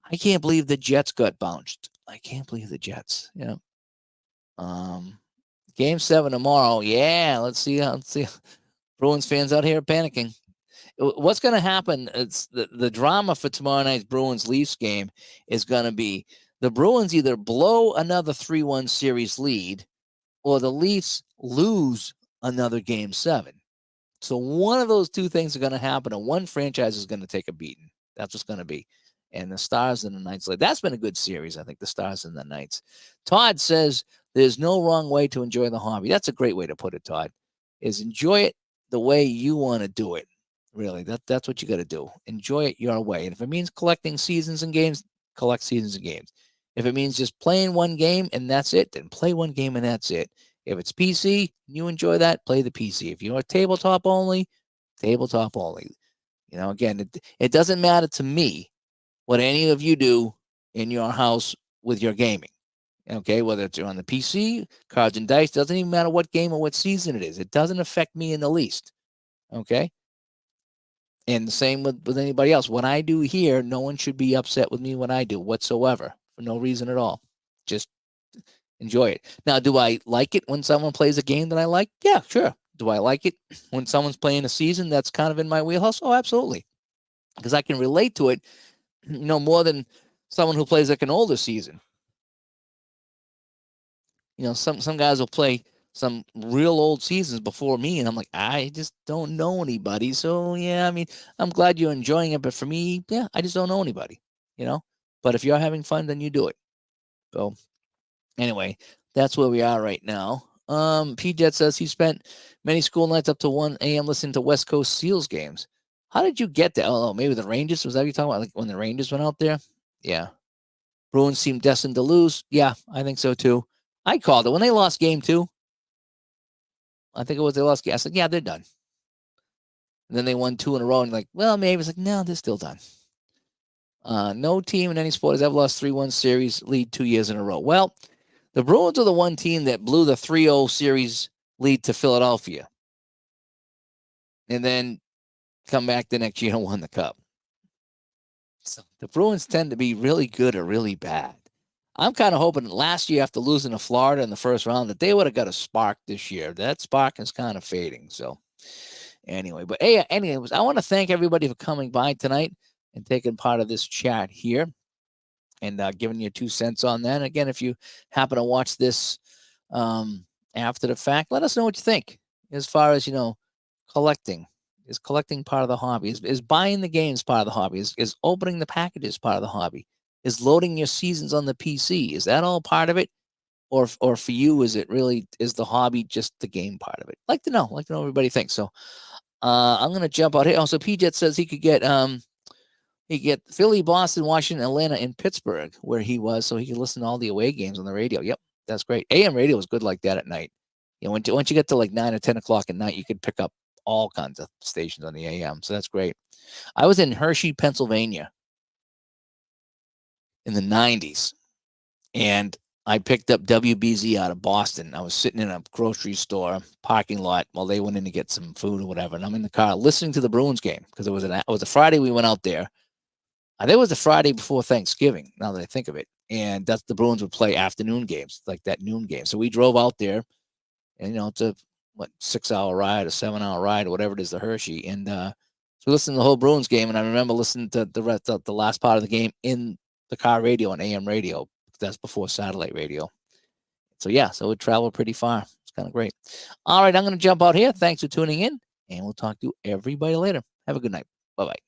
I can't believe the Jets got bounced. I can't believe the Jets. Yeah. Game 7 tomorrow. Yeah, let's see. Bruins fans out here panicking. What's going to happen? It's the drama for tomorrow night's Bruins Leafs game is going to be the Bruins either blow another 3-1 series lead or the Leafs lose another game 7. So one of those two things are going to happen, and one franchise is going to take a beating. That's what's going to be. And the Stars and the Knights, that's been a good series, I think, the Stars and the Knights. Todd says there's no wrong way to enjoy the hobby. That's a great way to put it, Todd, is enjoy it the way you want to do it. Really, that's what you got to do. Enjoy it your way. And if it means collecting seasons and games, collect seasons and games. If it means just playing one game and that's it, then play one game and that's it. If it's PC, you enjoy that, play the PC. If you're a tabletop only, tabletop only. Again, it doesn't matter to me what any of you do in your house with your gaming. Okay, whether it's on the PC, cards and dice, doesn't even matter what game or what season it is. It doesn't affect me in the least. Okay? And the same with anybody else. What I do here, no one should be upset with me when I do whatsoever for no reason at all. Just enjoy it. Now, do I like it when someone plays a game that I like? Yeah, sure. Do I like it when someone's playing a season that's kind of in my wheelhouse? Oh, absolutely. Because I can relate to it, more than someone who plays like an older season. Some guys will play some real old seasons before me, and I'm like, I just don't know anybody. So yeah, I mean, I'm glad you're enjoying it, but for me, yeah, I just don't know anybody, you know. But if you're having fun, then you do it. So anyway, that's where we are right now. P-Jet says he spent many school nights up to 1 a.m. listening to West Coast Seals games. How did you get there? Oh, maybe the Rangers. Was that what you talking about? Like when the Rangers went out there? Yeah. Bruins seemed destined to lose. Yeah, I think so too. I called it when they lost game 2. I think it was they lost game. I said, yeah, they're done. And then they won 2 in a row, and like, well, maybe it's like, no, they're still done. No team in any sport has ever lost 3-1 series lead 2 years in a row. Well, the Bruins are the one team that blew the 3-0 series lead to Philadelphia, and then come back the next year and won the cup. So the Bruins tend to be really good or really bad. I'm kind of hoping last year, after losing to Florida in the first round, that they would have got a spark this year. That spark is kind of fading. So anyway, but hey, anyways, I want to thank everybody for coming by tonight and taking part of this chat here and giving your 2 cents on that. And again, if you happen to watch this after the fact, let us know what you think as far as, collecting. Is collecting part of the hobby? Is buying the games part of the hobby? Is opening the packages part of the hobby? Is loading your seasons on the PC? Is that all part of it? Or for you, is the hobby just the game part of it? Like to know what everybody thinks. So I'm gonna jump out here. Also, PJet says he could get Philly, Boston, Washington, Atlanta, and Pittsburgh, where he was, so he could listen to all the away games on the radio. Yep, that's great. AM radio is good like that at night. Once you get to like 9 or 10 o'clock at night, you could pick up all kinds of stations on the AM. So that's great. I was in Hershey, Pennsylvania in the 90s, and I picked up WBZ out of Boston. I was sitting in a grocery store parking lot while they went in to get some food or whatever, and I'm in the car listening to the Bruins game because it was a Friday we went out there. I think it was the Friday before Thanksgiving, now that I think of it. And that's the Bruins would play afternoon games, like that noon game. So we drove out there, and it's a 6-hour ride, a 7-hour ride, or whatever it is to Hershey. And so we listened to the whole Bruins game, and I remember listening to the last part of the game in the car radio on AM radio. That's before satellite radio. So yeah, so it traveled pretty far. It's kind of great. All right, I'm going to jump out here. Thanks for tuning in, and we'll talk to everybody later. Have a good night. Bye-bye.